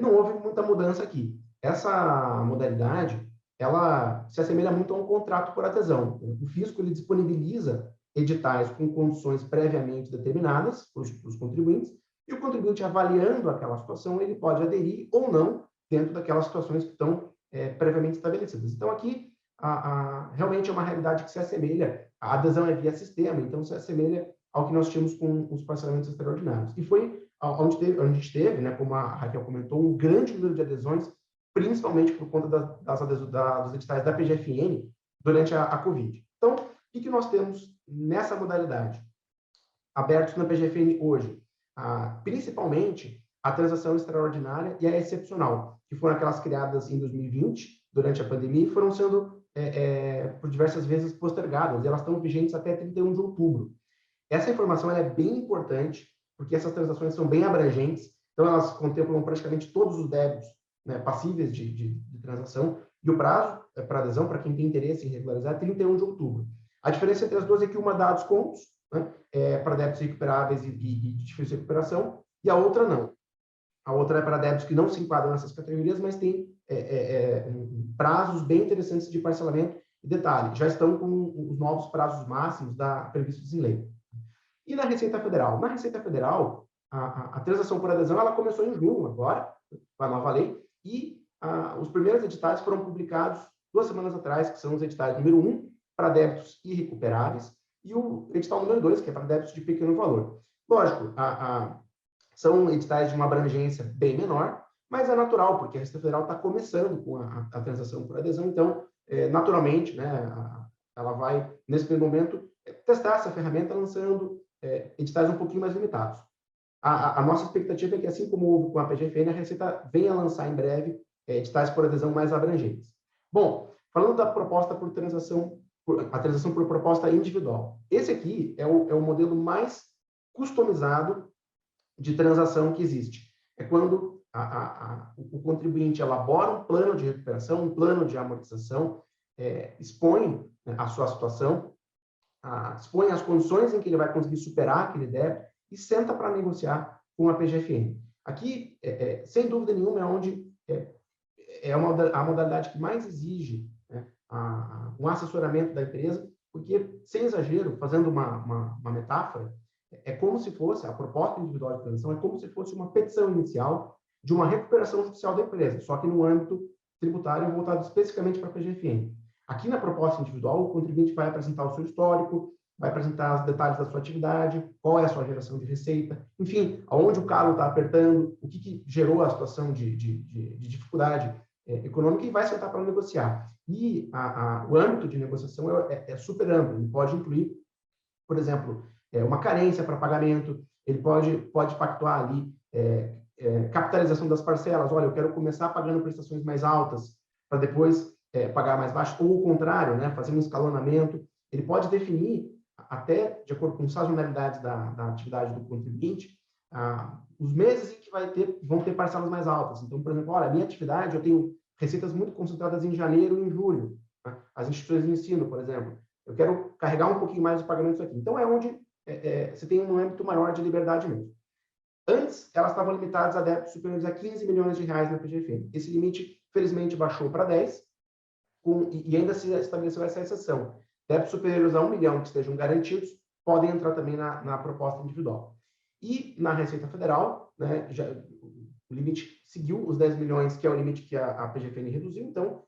não houve muita mudança aqui. Essa modalidade, ela se assemelha muito a um contrato por adesão. O fisco ele disponibiliza editais com condições previamente determinadas para os contribuintes, e o contribuinte, avaliando aquela situação, ele pode aderir ou não dentro daquelas situações que estão previamente estabelecidas. Então, aqui, realmente é uma realidade que se assemelha, a adesão é via sistema, então se assemelha ao que nós tínhamos com os parcelamentos extraordinários. E foi onde a gente teve, né, como a Raquel comentou, um grande número de adesões, principalmente por conta dos editais da PGFN durante a Covid. Então, o que nós temos nessa modalidade? Abertos na PGFN hoje, principalmente a transação extraordinária e a excepcional, que foram aquelas criadas em 2020, durante a pandemia, e foram sendo, por diversas vezes, postergadas, e elas estão vigentes até 31 de outubro. Essa informação ela é bem importante, porque essas transações são bem abrangentes, então elas contemplam praticamente todos os débitos, né, passíveis de transação, e o prazo para adesão, para quem tem interesse em regularizar, é 31 de outubro. A diferença entre as duas é que uma dá descontos, né, para débitos recuperáveis e de difícil recuperação, e a outra não. A outra é para débitos que não se enquadram nessas categorias, mas tem prazos bem interessantes de parcelamento. E detalhe, já estão com os novos prazos máximos previstos em lei. E na Receita Federal? Na Receita Federal, a transação por adesão ela começou em junho agora, com a nova lei, e os primeiros editais foram publicados 2 semanas atrás, que são os editais número 1, para débitos irrecuperáveis, e o edital número 2, que é para débitos de pequeno valor. Lógico, são editais de uma abrangência bem menor, mas é natural, porque a Receita Federal está começando com a transação por adesão, então, naturalmente, né, ela vai, nesse primeiro momento, testar essa ferramenta lançando editais um pouquinho mais limitados. A nossa expectativa é que, assim como houve com a PGFN, a Receita venha lançar em breve editais por adesão mais abrangentes. Bom, falando da proposta por transação, a transação por proposta individual. Esse aqui é o modelo mais customizado de transação que existe. É quando o contribuinte elabora um plano de recuperação, um plano de amortização, expõe, né, a sua situação, expõe as condições em que ele vai conseguir superar aquele débito e senta para negociar com a PGFN. Aqui, sem dúvida nenhuma, é onde a modalidade que mais exige, né, um assessoramento da empresa, porque, sem exagero, fazendo uma metáfora, é como se fosse, a proposta individual de transação é como se fosse uma petição inicial de uma recuperação judicial da empresa, só que no âmbito tributário voltado especificamente para a PGFN. Aqui na proposta individual, o contribuinte vai apresentar o seu histórico, vai apresentar os detalhes da sua atividade, qual é a sua geração de receita, enfim, aonde o calo está apertando, o que gerou a situação de dificuldade econômica, e vai sentar para negociar. E o âmbito de negociação é super amplo, ele pode incluir, por exemplo, uma carência para pagamento, ele pode pactuar ali capitalização das parcelas. Olha, eu quero começar pagando prestações mais altas para depois pagar mais baixo, ou o contrário, né, fazer um escalonamento. Ele pode definir, até de acordo com sazonalidades da atividade do contribuinte, os meses em que vão ter parcelas mais altas. Então, por exemplo, olha, a minha atividade, eu tenho receitas muito concentradas em janeiro e em julho. Né? As instituições de ensino, por exemplo, eu quero carregar um pouquinho mais os pagamentos aqui. Então, é onde você tem um âmbito maior de liberdade mesmo. Antes, elas estavam limitadas a débitos superiores a 15 milhões de reais na PGFN. Esse limite, felizmente, baixou para 10, e ainda se estabeleceu essa exceção. Débitos superiores a 1 milhão que estejam garantidos podem entrar também na proposta individual. E na Receita Federal, né, o limite seguiu os 10 milhões, que é o limite que a PGFN reduziu, então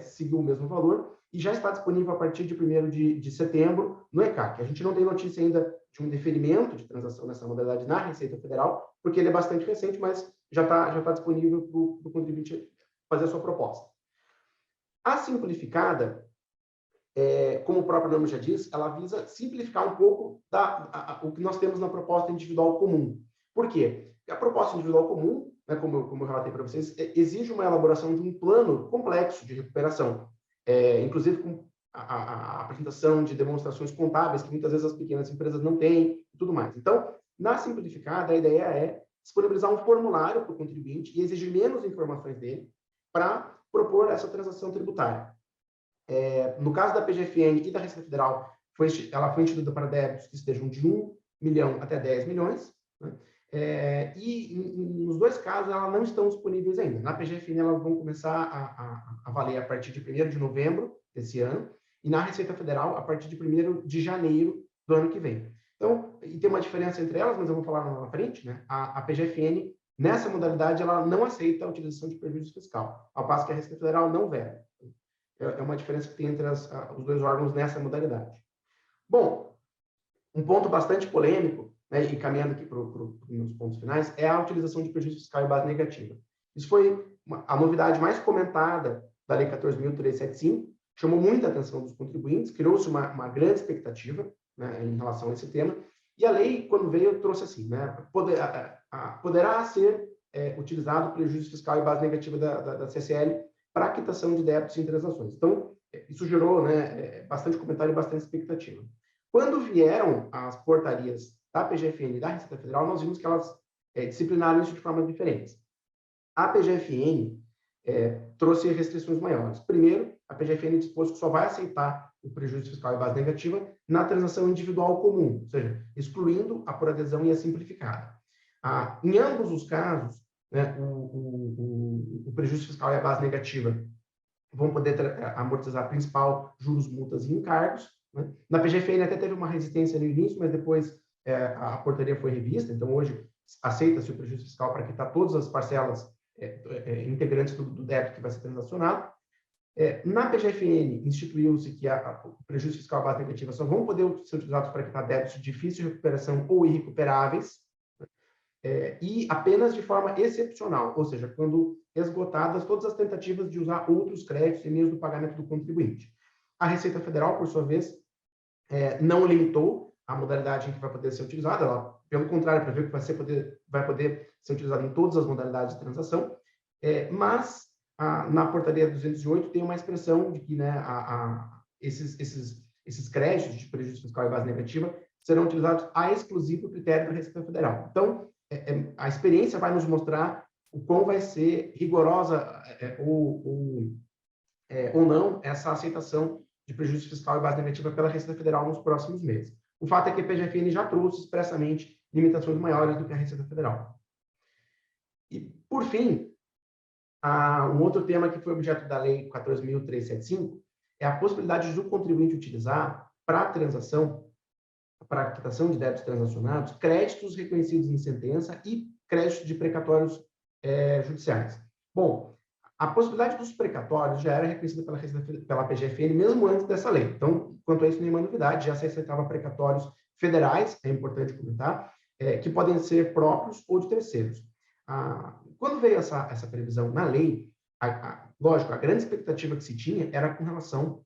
seguiu o mesmo valor, e já está disponível a partir de 1º de setembro no ECAC. A gente não tem notícia ainda de um deferimento de transação nessa modalidade na Receita Federal, porque ele é bastante recente, mas já está disponível para o contribuinte fazer a sua proposta. A simplificada, como o próprio nome já diz, ela visa simplificar um pouco o que nós temos na proposta individual comum. Por quê? A proposta individual comum, né, como eu relatei para vocês, exige uma elaboração de um plano complexo de recuperação, inclusive com a apresentação de demonstrações contábeis, que muitas vezes as pequenas empresas não têm, e tudo mais. Então, na simplificada, a ideia é disponibilizar um formulário para o contribuinte e exigir menos informações dele para propor essa transação tributária. No caso da PGFN e da Receita Federal, ela foi instituída para débitos que estejam de 1 milhão até 10 milhões, né? Nos dois casos, elas não estão disponíveis ainda. Na PGFN, elas vão começar a valer a partir de 1º de novembro desse ano, e na Receita Federal, a partir de 1º de janeiro do ano que vem. Então, e tem uma diferença entre elas, mas eu vou falar lá na frente, né? A PGFN, nessa modalidade, ela não aceita a utilização de prejuízo fiscal, ao passo que a Receita Federal não veda. É uma diferença que tem entre os dois órgãos nessa modalidade. Bom, um ponto bastante polêmico, né, e caminhando aqui para os meus pontos finais, é a utilização de prejuízo fiscal em base negativa. Isso foi a novidade mais comentada da Lei 14.375, chamou muita atenção dos contribuintes, criou-se uma grande expectativa, né, em relação a esse tema, e a lei, quando veio, trouxe assim, né, poderá ser utilizado o prejuízo fiscal em base negativa da CCL para a quitação de débitos em transações. Então, isso gerou, né, bastante comentário e bastante expectativa. Quando vieram as portarias da PGFN e da Receita Federal, nós vimos que elas disciplinaram isso de formas diferentes. A PGFN trouxe restrições maiores. Primeiro, a PGFN dispôs que só vai aceitar o prejuízo fiscal em base negativa na transação individual comum, ou seja, excluindo a por adesão e a simplificada. Em ambos os casos, né, o prejuízo fiscal e a base negativa vão poder amortizar principal, juros, multas e encargos, né? Na PGFN até teve uma resistência no início, mas depois a portaria foi revista, então hoje aceita-se o prejuízo fiscal para quitar todas as parcelas integrantes do débito que vai ser transacionado. Na PGFN, instituiu-se que o prejuízo fiscal à base negativa só vão poder ser utilizados para quitar débitos de difícil recuperação ou irrecuperáveis, e apenas de forma excepcional, ou seja, quando esgotadas todas as tentativas de usar outros créditos em meios do pagamento do contribuinte. A Receita Federal, por sua vez, não limitou a modalidade em que vai poder ser utilizada, ela, pelo contrário, prevê que vai poder ser utilizada em todas as modalidades de transação, mas na portaria 208 tem uma expressão de que, né, esses créditos de prejuízo fiscal e base negativa serão utilizados a exclusivo critério da Receita Federal. Então, a experiência vai nos mostrar o quão vai ser rigorosa ou não essa aceitação de prejuízo fiscal e base negativa pela Receita Federal nos próximos meses. O fato é que a PGFN já trouxe expressamente limitações maiores do que a Receita Federal. E, por fim, um outro tema que foi objeto da Lei 14.375 é a possibilidade do contribuinte utilizar para a transação, para a quitação de débitos transacionados, créditos reconhecidos em sentença e créditos de precatórios judiciais. Bom, a possibilidade dos precatórios já era reconhecida pela PGFN mesmo antes dessa lei. Então, quanto a isso, nenhuma novidade, já se aceitava precatórios federais, é importante comentar, que podem ser próprios ou de terceiros. Quando veio essa previsão na lei, lógico, a grande expectativa que se tinha era com relação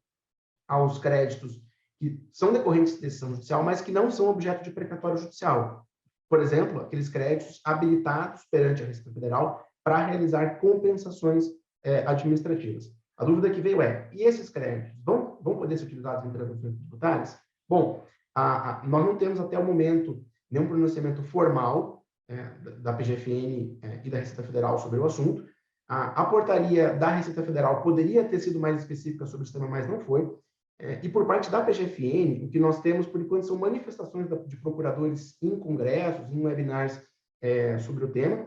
aos créditos que são decorrentes de decisão judicial, mas que não são objeto de precatório judicial. Por exemplo, aqueles créditos habilitados perante a Receita Federal para realizar compensações administrativas. A dúvida que veio e esses créditos vão poder ser utilizados em transações tributárias? Bom, nós não temos até o momento nenhum pronunciamento formal da PGFN e da Receita Federal sobre o assunto. A portaria da Receita Federal poderia ter sido mais específica sobre esse tema, mas não foi. E por parte da PGFN, o que nós temos, por enquanto, são manifestações de procuradores em congressos, em webinars sobre o tema,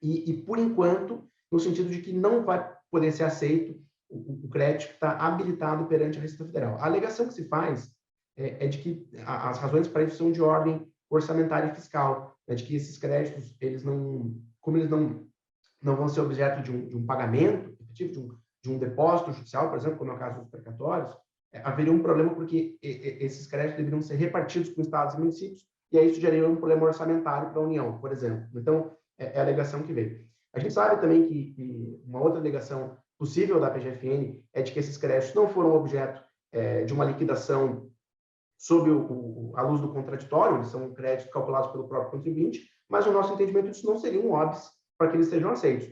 e por enquanto, no sentido de que não vai poder ser aceito o crédito que está habilitado perante a Receita Federal. A alegação que se faz é de que as razões para isso são de ordem orçamentária e fiscal, né, de que esses créditos, como eles não vão ser objeto de um pagamento efetivo, de um depósito judicial, por exemplo, como é o caso dos precatórios, haveria um problema porque esses créditos deveriam ser repartidos com estados e municípios, e aí isso geraria um problema orçamentário para a União, por exemplo. Então, é a alegação que veio. A gente sabe também que uma outra alegação possível da PGFN é de que esses créditos não foram objeto de uma liquidação sob a luz do contraditório, eles são créditos calculados pelo próprio contribuinte, mas no nosso entendimento isso não seria um óbice para que eles sejam aceitos.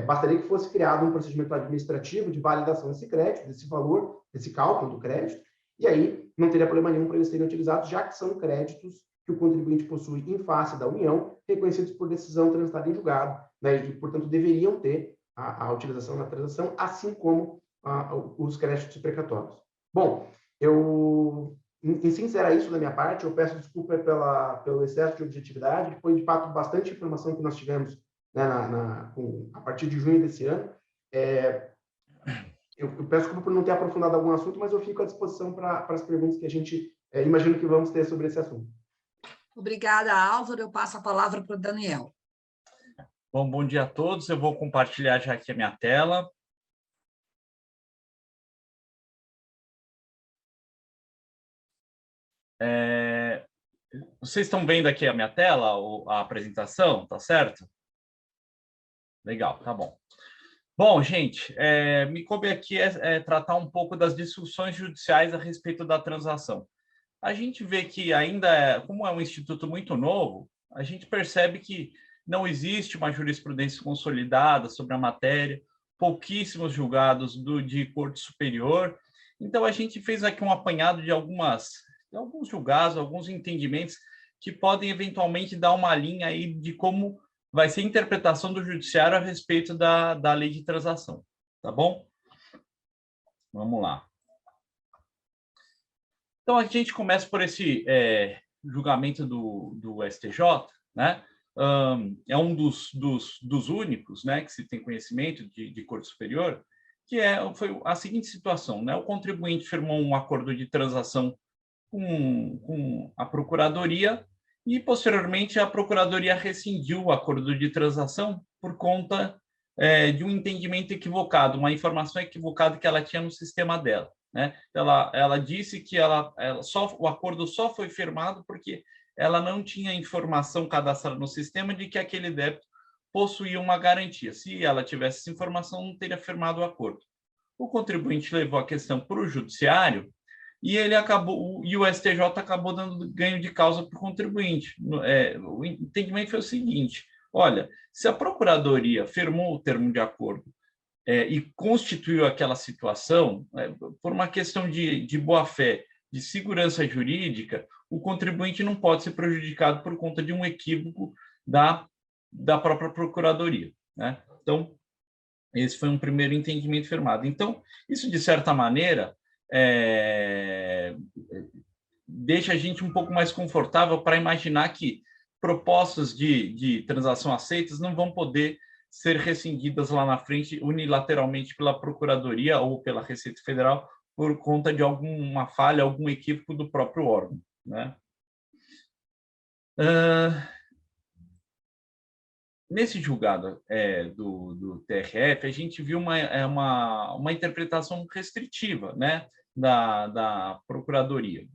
Bastaria que fosse criado um procedimento administrativo de validação desse crédito, desse valor, desse cálculo do crédito, e aí não teria problema nenhum para eles serem utilizados, já que são créditos que o contribuinte possui em face da União, reconhecidos por decisão transitada em julgado, né, e, portanto, deveriam ter a utilização na transação, assim como os créditos precatórios. Bom, eu Em síntese, era isso da minha parte. Eu peço desculpa pelo excesso de objetividade. Foi, de fato, bastante informação que nós tivemos, né, a partir de junho desse ano. Eu peço desculpa por não ter aprofundado algum assunto, mas eu fico à disposição para as perguntas que a gente imagino que vamos ter sobre esse assunto. Obrigada, Álvaro. Eu passo a palavra para o Daniel. Bom dia a todos. Eu vou compartilhar já aqui a minha tela. Vocês estão vendo aqui a minha tela, a apresentação, tá certo? Legal, tá bom. Bom, gente, me coube aqui tratar um pouco das discussões judiciais a respeito da transação. A gente vê que ainda, como é um instituto muito novo, a gente percebe que não existe uma jurisprudência consolidada sobre a matéria, pouquíssimos julgados de corte superior. Então, a gente fez aqui um apanhado de alguns julgados, alguns entendimentos que podem eventualmente dar uma linha aí de como vai ser a interpretação do judiciário a respeito da lei de transação, tá bom? Vamos lá. Então, a gente começa por esse julgamento do STJ, né? É um dos únicos, né, que se tem conhecimento de Corte Superior, que foi a seguinte situação, né? O contribuinte firmou um acordo de transação com a Procuradoria e, posteriormente, a Procuradoria rescindiu o acordo de transação por conta de um entendimento equivocado, uma informação equivocada que ela tinha no sistema dela, né? Ela disse que o acordo só foi firmado porque ela não tinha informação cadastrada no sistema de que aquele débito possuía uma garantia. Se ela tivesse essa informação, não teria firmado o acordo. O contribuinte levou a questão para o judiciário e o STJ acabou dando ganho de causa para o contribuinte. O entendimento foi o seguinte: olha, se a Procuradoria firmou o termo de acordo e constituiu aquela situação, por uma questão de boa-fé, de segurança jurídica, o contribuinte não pode ser prejudicado por conta de um equívoco da própria Procuradoria, né? Então, esse foi um primeiro entendimento firmado. Então, isso, de certa maneira, deixa a gente um pouco mais confortável para imaginar que propostas de transação aceitas não vão poder ser rescindidas lá na frente unilateralmente pela Procuradoria ou pela Receita Federal por conta de alguma falha, algum equívoco do próprio órgão, né? Nesse julgado do TRF, a gente viu uma interpretação restritiva, né, da Procuradoria,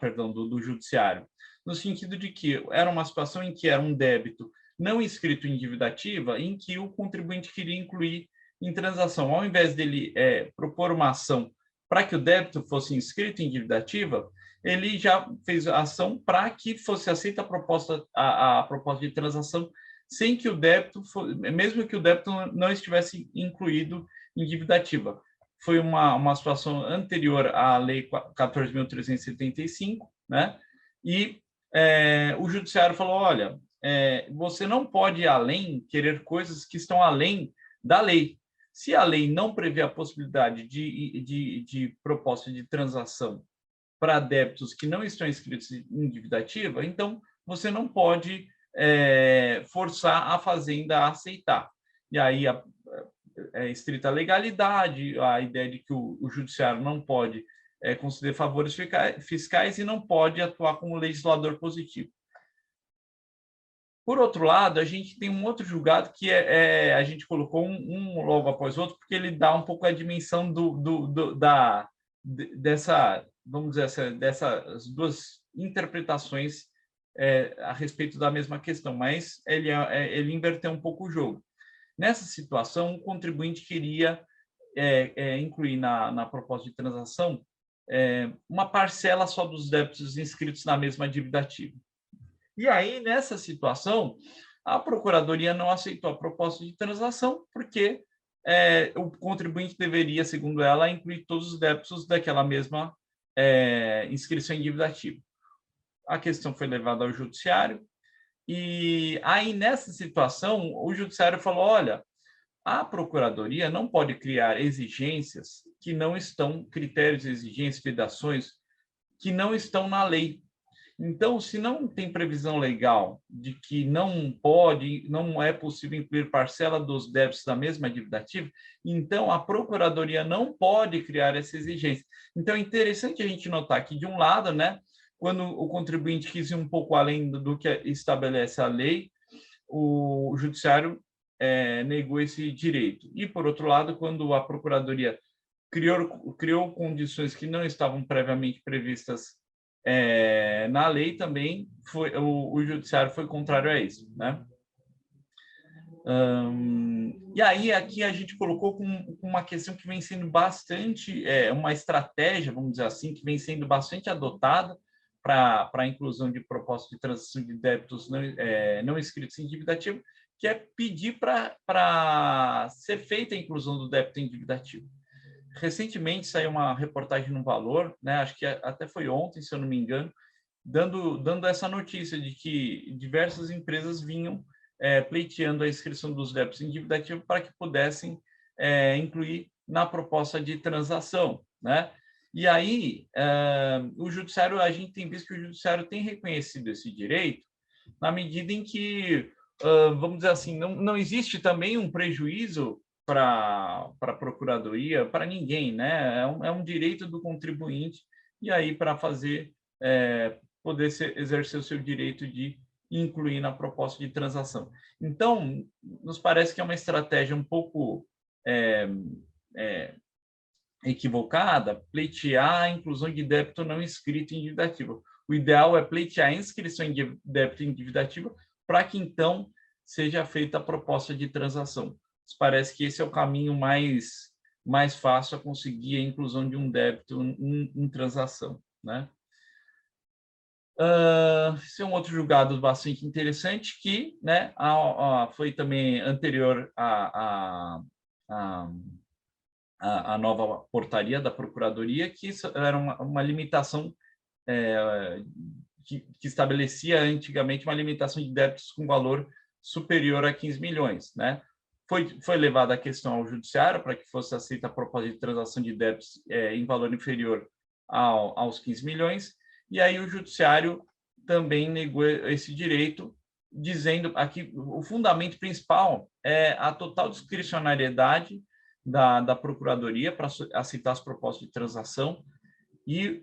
perdão, do Judiciário, no sentido de que era uma situação em que era um débito não inscrito em dívida ativa, em que o contribuinte queria incluir em transação. Ao invés dele propor uma ação para que o débito fosse inscrito em dívida ativa, ele já fez a ação para que fosse aceita a proposta de transação sem que o débito, mesmo que o débito não estivesse incluído em dívida ativa. Foi uma situação anterior à Lei 14.375, né? E o Judiciário falou, olha, você não pode ir além, querer coisas que estão além da lei. Se a lei não prevê a possibilidade de proposta de transação para débitos que não estão inscritos em dívida ativa, então você não pode forçar a fazenda a aceitar. E aí a estrita legalidade, a ideia de que o judiciário não pode conceder favores fiscais e não pode atuar como legislador positivo. Por outro lado, a gente tem um outro julgado que a gente colocou um logo após o outro, porque ele dá um pouco a dimensão vamos dizer, dessas duas interpretações a respeito da mesma questão, mas ele inverteu um pouco o jogo. Nessa situação, o contribuinte queria incluir na proposta de transação uma parcela só dos débitos inscritos na mesma dívida ativa. E aí, nessa situação, a Procuradoria não aceitou a proposta de transação porque o contribuinte deveria, segundo ela, incluir todos os débitos daquela mesma inscrição em dívida ativa. A questão foi levada ao Judiciário e aí, nessa situação, o Judiciário falou, olha, a Procuradoria não pode criar exigências que não estão, critérios, exigências, vedações, que não estão na lei. Então, se não tem previsão legal de que não é possível incluir parcela dos débitos da mesma dívida ativa, então a Procuradoria não pode criar essa exigência. Então, é interessante a gente notar que, de um lado, né, quando o contribuinte quis ir um pouco além do que estabelece a lei, o Judiciário negou esse direito. E, por outro lado, quando a Procuradoria criou condições que não estavam previamente previstas na lei, também o Judiciário foi contrário a isso, né? E aí, aqui a gente colocou com uma questão que vem sendo bastante, uma estratégia, vamos dizer assim, que vem sendo bastante adotada para a inclusão de propostas de transação de débitos não inscritos em dívida ativa, que é pedir para ser feita a inclusão do débito em dívida ativa. Recentemente saiu uma reportagem no Valor, né, acho que até foi ontem, se eu não me engano, dando essa notícia de que diversas empresas vinham pleiteando a inscrição dos débitos em dívida ativa para que pudessem incluir na proposta de transação, né? E aí, o Judiciário, a gente tem visto que o Judiciário tem reconhecido esse direito na medida em que, vamos dizer assim, não existe também um prejuízo para a Procuradoria, para ninguém, né? É um direito do contribuinte, e aí para poder exercer o seu direito de incluir na proposta de transação. Então, nos parece que é uma estratégia um pouco equivocada pleitear a inclusão de débito não inscrito em dívida ativa. O ideal é pleitear a inscrição em débito em dívida ativa para que, então, seja feita a proposta de transação. Parece que esse é o caminho mais fácil a conseguir a inclusão de um débito em transação, né? Esse é um outro julgado bastante interessante que, né, foi também anterior à nova portaria da Procuradoria, que era uma limitação que estabelecia antigamente uma limitação de débitos com valor superior a 15 milhões, né? Foi levada a questão ao Judiciário para que fosse aceita a proposta de transação de débitos em valor inferior aos 15 milhões, e aí o Judiciário também negou esse direito, dizendo aqui o fundamento principal é a total discricionariedade da Procuradoria para aceitar as propostas de transação e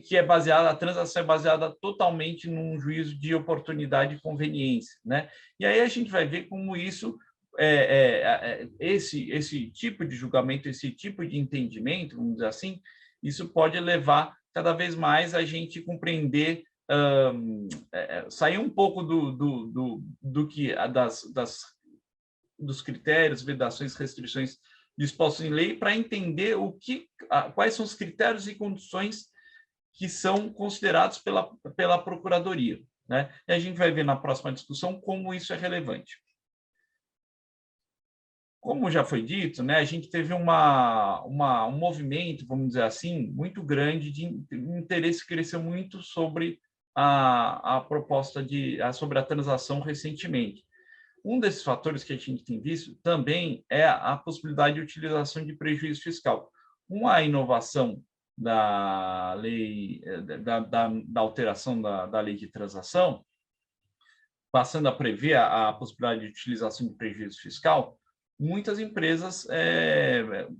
que a transação é baseada totalmente num juízo de oportunidade e conveniência, né? E aí a gente vai ver como isso esse tipo de julgamento, esse tipo de entendimento, vamos dizer assim, isso pode levar cada vez mais a gente compreender, sair um pouco do que dos critérios, vedações, restrições dispostos em lei, para entender quais são os critérios e condições que são considerados pela Procuradoria, né? E a gente vai ver na próxima discussão como isso é relevante. Como já foi dito, né, a gente teve um movimento, vamos dizer assim, muito grande de interesse que cresceu muito sobre a proposta sobre a transação recentemente. Um desses fatores que a gente tem visto também é a possibilidade de utilização de prejuízo fiscal. Uma inovação da lei, da alteração da lei de transação, passando a prever a possibilidade de utilização de prejuízo fiscal, muitas empresas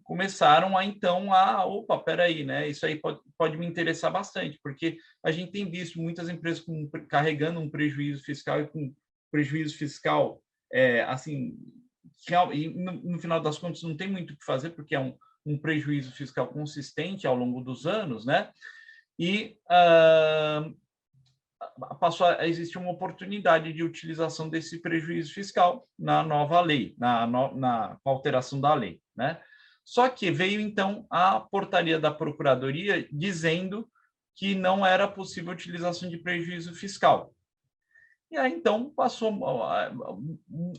começaram opa, peraí, né? Isso aí pode me interessar bastante, porque a gente tem visto muitas empresas carregando um prejuízo fiscal e com prejuízo fiscal, assim, e no final das contas não tem muito o que fazer, porque é um prejuízo fiscal consistente ao longo dos anos, né? E passou a existir uma oportunidade de utilização desse prejuízo fiscal na nova lei, na alteração da lei, né? Só que veio, então, a portaria da Procuradoria dizendo que não era possível a utilização de prejuízo fiscal. E aí, então,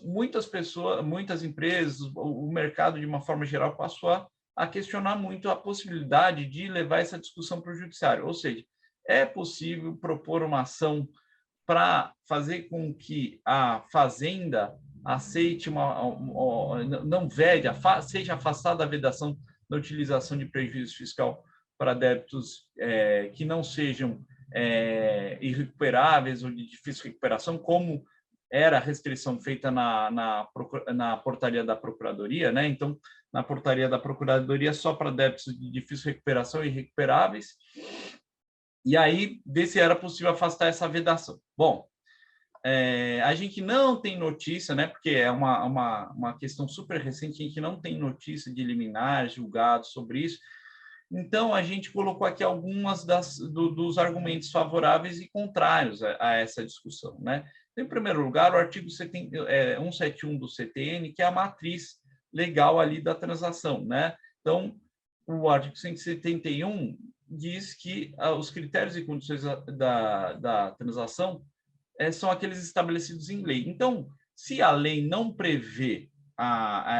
muitas pessoas, muitas empresas, o mercado, de uma forma geral, passou a questionar muito a possibilidade de levar essa discussão para o Judiciário. Ou seja, é possível propor uma ação para fazer com que a Fazenda aceite não vede, seja afastada da vedação da utilização de prejuízo fiscal para débitos que não sejam irrecuperáveis ou de difícil recuperação, como era a restrição feita na portaria da Procuradoria, né? Então, na portaria da Procuradoria, só para débitos de difícil recuperação e irrecuperáveis, e aí ver se era possível afastar essa vedação. Bom, a gente não tem notícia, né? Porque é uma questão super recente, a gente não tem notícia de liminar, julgado sobre isso. Então, a gente colocou aqui algumas dos argumentos favoráveis e contrários a essa discussão, né? Em primeiro lugar, o artigo 171 do CTN, que é a matriz legal ali da transação, né? Então, o artigo 171 diz que os critérios e condições da transação são aqueles estabelecidos em lei. Então, se a lei não prevê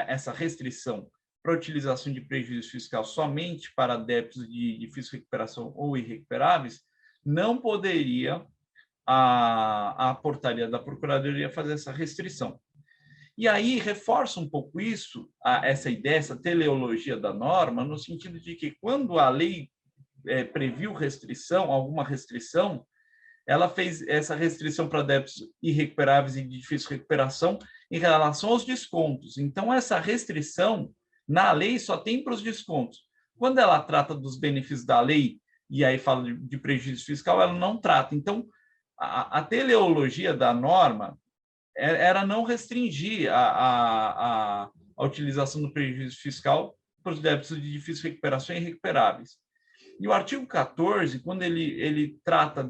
essa restrição para a utilização de prejuízo fiscal somente para débitos de difícil recuperação ou irrecuperáveis, não poderia a portaria da Procuradoria fazer essa restrição. E aí reforça um pouco isso, essa ideia, essa teleologia da norma, no sentido de que quando a lei previu alguma restrição, ela fez essa restrição para débitos irrecuperáveis e de difícil recuperação em relação aos descontos. Então, essa restrição na lei só tem para os descontos. Quando ela trata dos benefícios da lei, e aí fala de prejuízo fiscal, ela não trata. Então, a teleologia da norma era não restringir a utilização do prejuízo fiscal para os débitos de difícil recuperação e irrecuperáveis. E o artigo 14, quando ele trata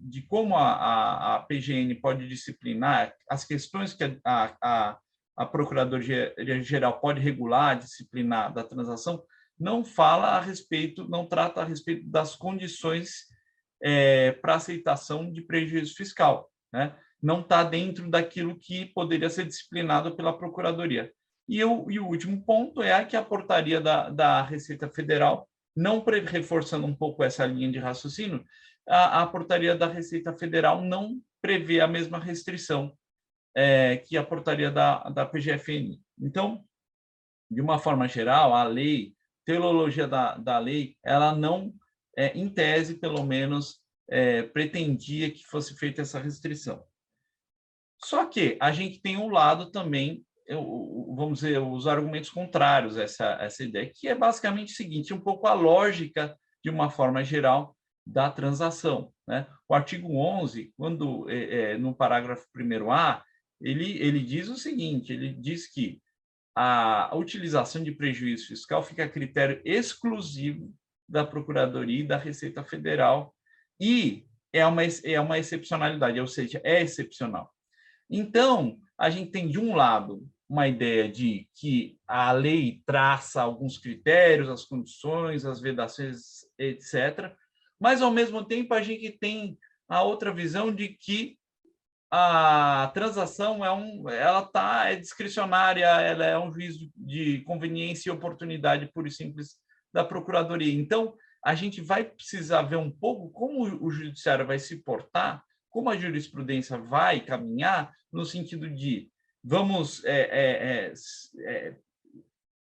de como a PGN pode disciplinar as questões que a Procuradoria-Geral pode regular, disciplinar da transação, não trata a respeito das condições para aceitação de prejuízo fiscal, né? Não está dentro daquilo que poderia ser disciplinado pela Procuradoria. E o último ponto é que a portaria da Receita Federal, não reforçando um pouco essa linha de raciocínio, a portaria da Receita Federal não prevê a mesma restrição que a portaria da PGFN. Então, de uma forma geral, a lei, teleologia da lei, ela não, em tese, pelo menos, pretendia que fosse feita essa restrição. Só que a gente tem um lado também, vamos dizer, os argumentos contrários a essa ideia, que é basicamente o seguinte, um pouco a lógica, de uma forma geral, da transação, né? O artigo 11, quando, no parágrafo 1º-A, ele diz o seguinte, ele diz que a utilização de prejuízo fiscal fica a critério exclusivo da Procuradoria e da Receita Federal e é uma excepcionalidade, ou seja, é excepcional. Então, a gente tem, de um lado, uma ideia de que a lei traça alguns critérios, as condições, as vedações, etc., mas, ao mesmo tempo, a gente tem a outra visão de que a transação é discricionária, ela é um juízo de conveniência e oportunidade pura e simples da Procuradoria. Então, a gente vai precisar ver um pouco como o judiciário vai se portar, como a jurisprudência vai caminhar, no sentido de vamos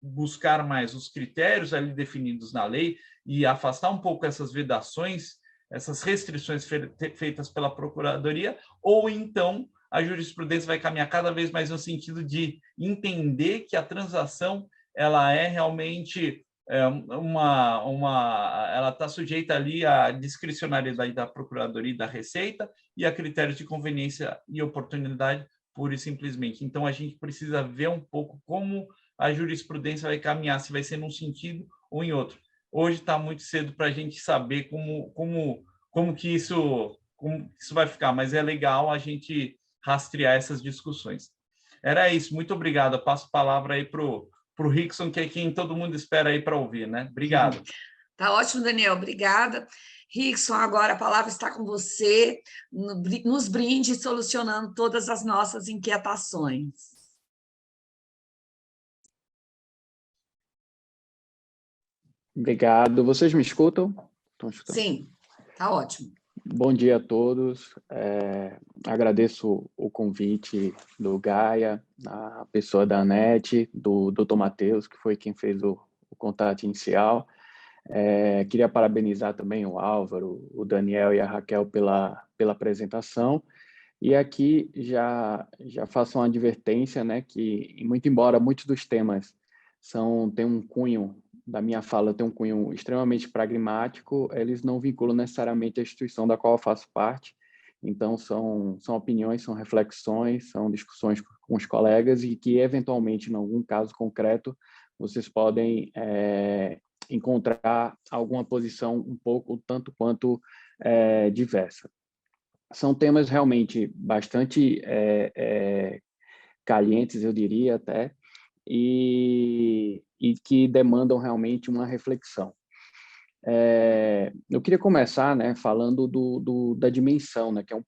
buscar mais os critérios ali definidos na lei e afastar um pouco essas vedações, essas restrições feitas pela Procuradoria, ou então a jurisprudência vai caminhar cada vez mais no sentido de entender que a transação ela é realmente ela está sujeita ali à discricionariedade da Procuradoria e da Receita e a critérios de conveniência e oportunidade, pura e simplesmente. Então, a gente precisa ver um pouco como a jurisprudência vai caminhar, se vai ser num sentido ou em outro. Hoje está muito cedo para a gente saber como que isso vai ficar, mas é legal a gente rastrear essas discussões. Era isso, muito obrigado. Eu passo a palavra aí para o Rickson, que é quem todo mundo espera aí para ouvir, né? Obrigado. Tá ótimo, Daniel, obrigada. Rickson, agora a palavra está com você, nos brinde solucionando todas as nossas inquietações. Obrigado. Vocês me escutam? Estão escutando? Sim, tá ótimo. Bom dia a todos. Agradeço o convite do Gaia, a pessoa da ANET, do Dr. Matheus, que foi quem fez o contato inicial. Queria parabenizar também o Álvaro, o Daniel e a Raquel pela apresentação. E aqui já faço uma advertência, né, que, muito embora muitos dos temas tem um cunho, da minha fala, tem um cunho extremamente pragmático, eles não vinculam necessariamente a instituição da qual eu faço parte. Então, são opiniões, são reflexões, são discussões com os colegas e que, eventualmente, em algum caso concreto, vocês podem encontrar alguma posição um pouco, tanto quanto diversa. São temas realmente bastante calientes, eu diria até, e que demandam realmente uma reflexão. Eu queria começar, né, falando da dimensão, né, que é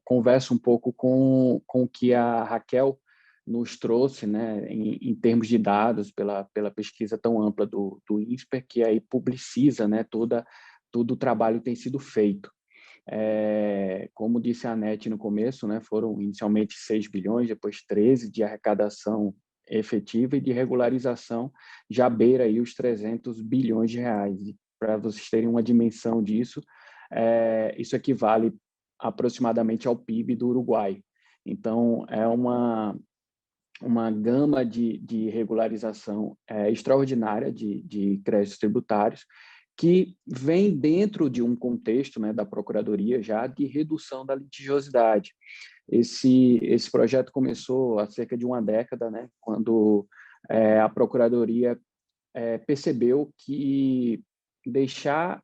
conversa um pouco com o que a Raquel nos trouxe, né, em termos de dados, pela pesquisa tão ampla do INSPER, que aí publiciza, né, todo o trabalho que tem sido feito. Como disse a Anete no começo, né, foram inicialmente 6 bilhões, depois 13 de arrecadação efetiva, e de regularização já beira aí os 300 bilhões de reais. Para vocês terem uma dimensão disso, isso equivale aproximadamente ao PIB do Uruguai. Então, é uma gama de regularização extraordinária de créditos tributários, que vem dentro de um contexto, né, da Procuradoria já de redução da litigiosidade. Esse projeto começou há cerca de uma década, né, quando a Procuradoria percebeu que deixar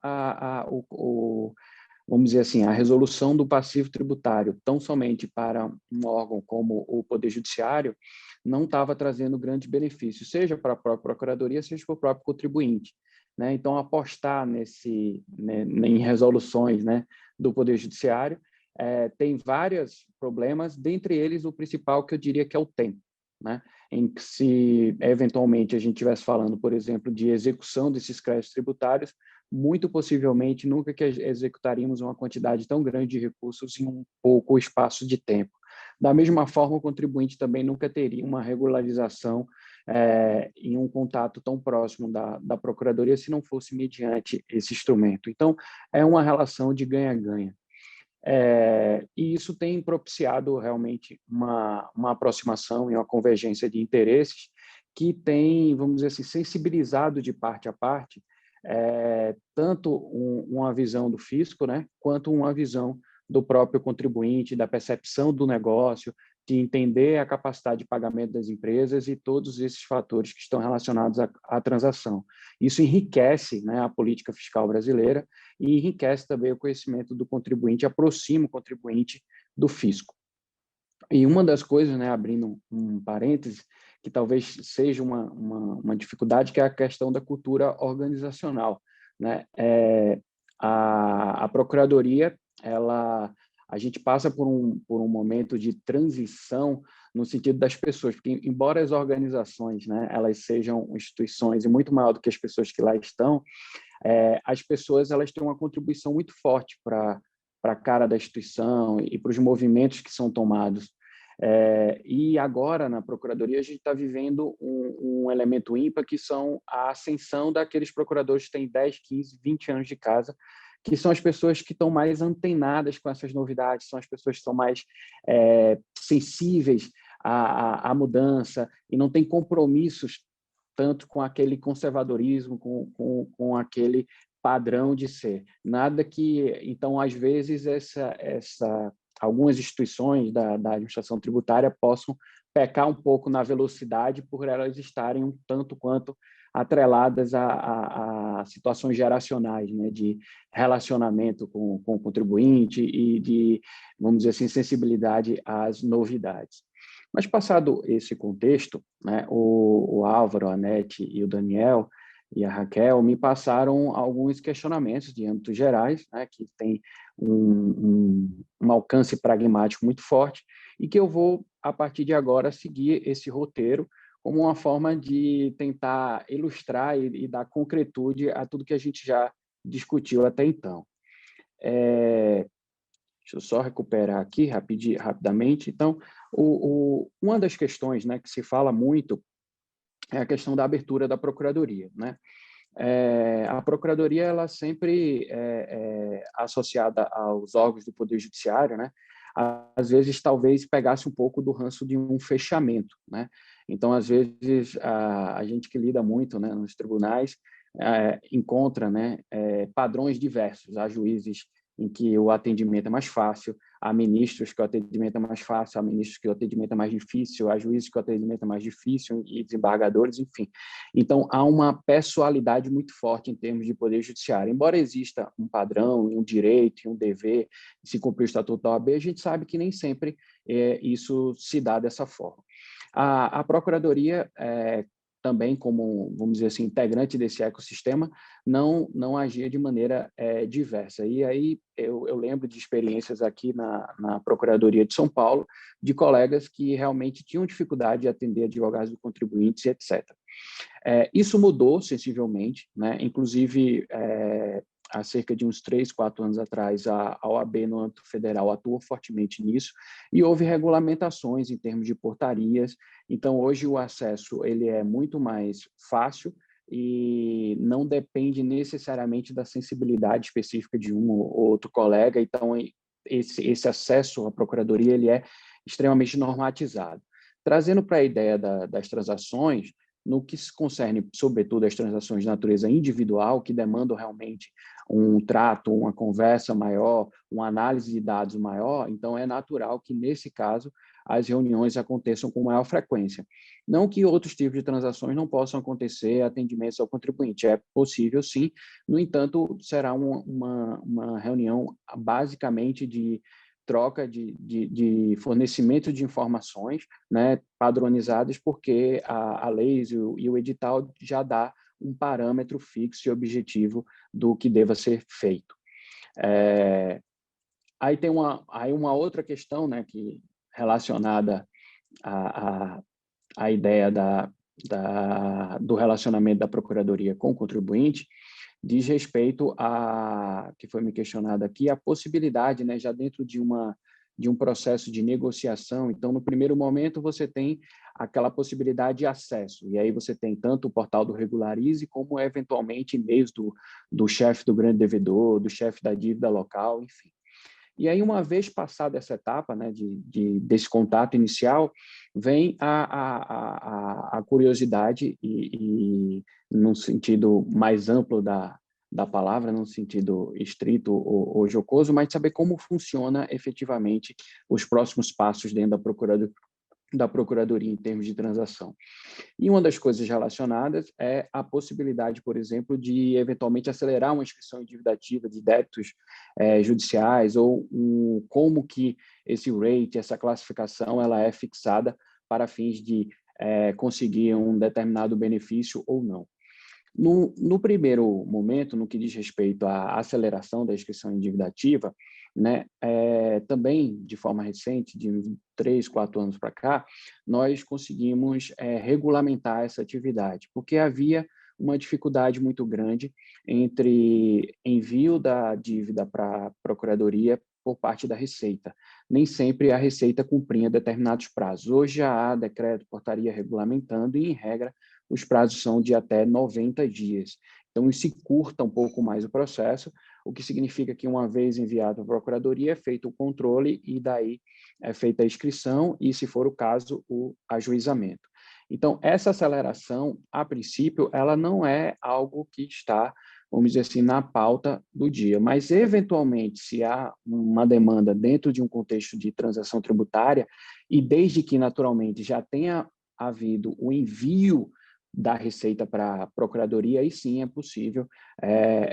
vamos dizer assim, a resolução do passivo tributário tão somente para um órgão como o Poder Judiciário não estava trazendo grande benefício, seja para a própria Procuradoria, seja para o próprio contribuinte, né? Então, apostar em resoluções, né, do Poder Judiciário tem vários problemas, dentre eles o principal, que eu diria que é o tempo, né? Em que, se eventualmente a gente estivesse falando, por exemplo, de execução desses créditos tributários, muito possivelmente nunca que executaríamos uma quantidade tão grande de recursos em um pouco espaço de tempo. Da mesma forma, o contribuinte também nunca teria uma regularização em um contato tão próximo da Procuradoria se não fosse mediante esse instrumento. Então, é uma relação de ganha-ganha. E isso tem propiciado realmente uma aproximação e uma convergência de interesses que tem, vamos dizer assim, sensibilizado de parte a parte, tanto uma visão do fisco, né, quanto uma visão do próprio contribuinte, da percepção do negócio, de entender a capacidade de pagamento das empresas e todos esses fatores que estão relacionados à transação. Isso enriquece, né, a política fiscal brasileira e enriquece também o conhecimento do contribuinte, aproxima o contribuinte do fisco. E uma das coisas, né, abrindo um parêntese, que talvez seja uma dificuldade, que é a questão da cultura organizacional, né? A Procuradoria, a gente passa por um momento de transição no sentido das pessoas, porque, embora as organizações, né, elas sejam instituições e muito maior do que as pessoas que lá estão, as pessoas, elas têm uma contribuição muito forte para a cara da instituição e para os movimentos que são tomados. E agora, na Procuradoria, a gente está vivendo um elemento ímpar, que são a ascensão daqueles procuradores que têm 10, 15, 20 anos de casa, que são as pessoas que estão mais antenadas com essas novidades, são as pessoas que estão mais sensíveis à mudança e não têm compromissos tanto com aquele conservadorismo, com aquele padrão de ser. Nada que... Então, às vezes, algumas instituições da administração tributária possam pecar um pouco na velocidade por elas estarem um tanto quanto atreladas a situações geracionais, né, de relacionamento com o contribuinte e de, vamos dizer assim, sensibilidade às novidades. Mas, passado esse contexto, né, o Álvaro, a Anete e o Daniel e a Raquel me passaram alguns questionamentos de âmbitos gerais, né, que tem um alcance pragmático muito forte, e que eu vou, a partir de agora, seguir esse roteiro como uma forma de tentar ilustrar e dar concretude a tudo que a gente já discutiu até então. Deixa eu só recuperar aqui rapidamente. Então, uma das questões, né, que se fala muito é a questão da abertura da Procuradoria, né? A Procuradoria ela sempre é associada aos órgãos do Poder Judiciário, né? Às vezes, talvez, pegasse um pouco do ranço de um fechamento, né? Então, às vezes, a gente que lida muito, né, nos tribunais encontra, né, padrões diversos. Há juízes em que o atendimento é mais fácil, há ministros que o atendimento é mais fácil, há ministros que o atendimento é mais difícil, há juízes que o atendimento é mais difícil e desembargadores, enfim. Então, há uma pessoalidade muito forte em termos de poder judiciário. Embora exista um padrão, um direito e um dever de se cumprir o Estatuto da OAB, a gente sabe que nem sempre isso se dá dessa forma. A Procuradoria, também como, vamos dizer assim, integrante desse ecossistema, não agia de maneira diversa. E aí eu lembro de experiências aqui na Procuradoria de São Paulo, de colegas que realmente tinham dificuldade de atender advogados do contribuintes, etc. Isso mudou sensivelmente, né? Inclusive, há cerca de uns 3, 4 anos atrás, a OAB no âmbito federal atuou fortemente nisso e houve regulamentações em termos de portarias. Então, hoje o acesso ele é muito mais fácil e não depende necessariamente da sensibilidade específica de um ou outro colega. Então, esse acesso à Procuradoria ele é extremamente normatizado. Trazendo para a ideia das transações, no que se concerne, sobretudo, as transações de natureza individual, que demandam realmente um trato, uma conversa maior, uma análise de dados maior, então é natural que, nesse caso, as reuniões aconteçam com maior frequência. Não que outros tipos de transações não possam acontecer atendimentos ao contribuinte, é possível sim, no entanto, será uma reunião basicamente de troca de fornecimento de informações, né, padronizadas, porque a lei e o edital já dá um parâmetro fixo e objetivo do que deva ser feito. Aí tem uma outra questão, né, que relacionada à ideia do relacionamento da Procuradoria com o contribuinte, diz respeito a, que foi me questionado aqui, a possibilidade, né, já dentro de um processo de negociação. Então, no primeiro momento, você tem aquela possibilidade de acesso, e aí você tem tanto o portal do Regularize, como, eventualmente, e-mails do chefe do grande devedor, do chefe da dívida local, enfim. E aí, uma vez passada essa etapa, né, desse contato inicial, vem a curiosidade e num sentido mais amplo da palavra, num sentido estrito ou jocoso, mas saber como funciona efetivamente os próximos passos dentro da Procuradoria em termos de transação. E uma das coisas relacionadas é a possibilidade, por exemplo, de eventualmente acelerar uma inscrição em dívida ativa de débitos judiciais, ou como que esse rate, essa classificação, ela é fixada para fins de conseguir um determinado benefício ou não. No primeiro momento, no que diz respeito à aceleração da inscrição em dívida ativa, né, também de forma recente, de uns 3, 4 anos para cá, nós conseguimos regulamentar essa atividade, porque havia uma dificuldade muito grande entre envio da dívida para a Procuradoria por parte da Receita. Nem sempre a Receita cumpria determinados prazos. Hoje já há decreto, portaria regulamentando e, em regra, os prazos são de até 90 dias. Então, isso curta um pouco mais o processo, o que significa que, uma vez enviado à Procuradoria, é feito o controle e, daí, é feita a inscrição e, se for o caso, o ajuizamento. Então, essa aceleração, a princípio, ela não é algo que está, vamos dizer assim, na pauta do dia, mas, eventualmente, se há uma demanda dentro de um contexto de transação tributária, e desde que, naturalmente, já tenha havido o envio da Receita para a Procuradoria, aí sim é possível,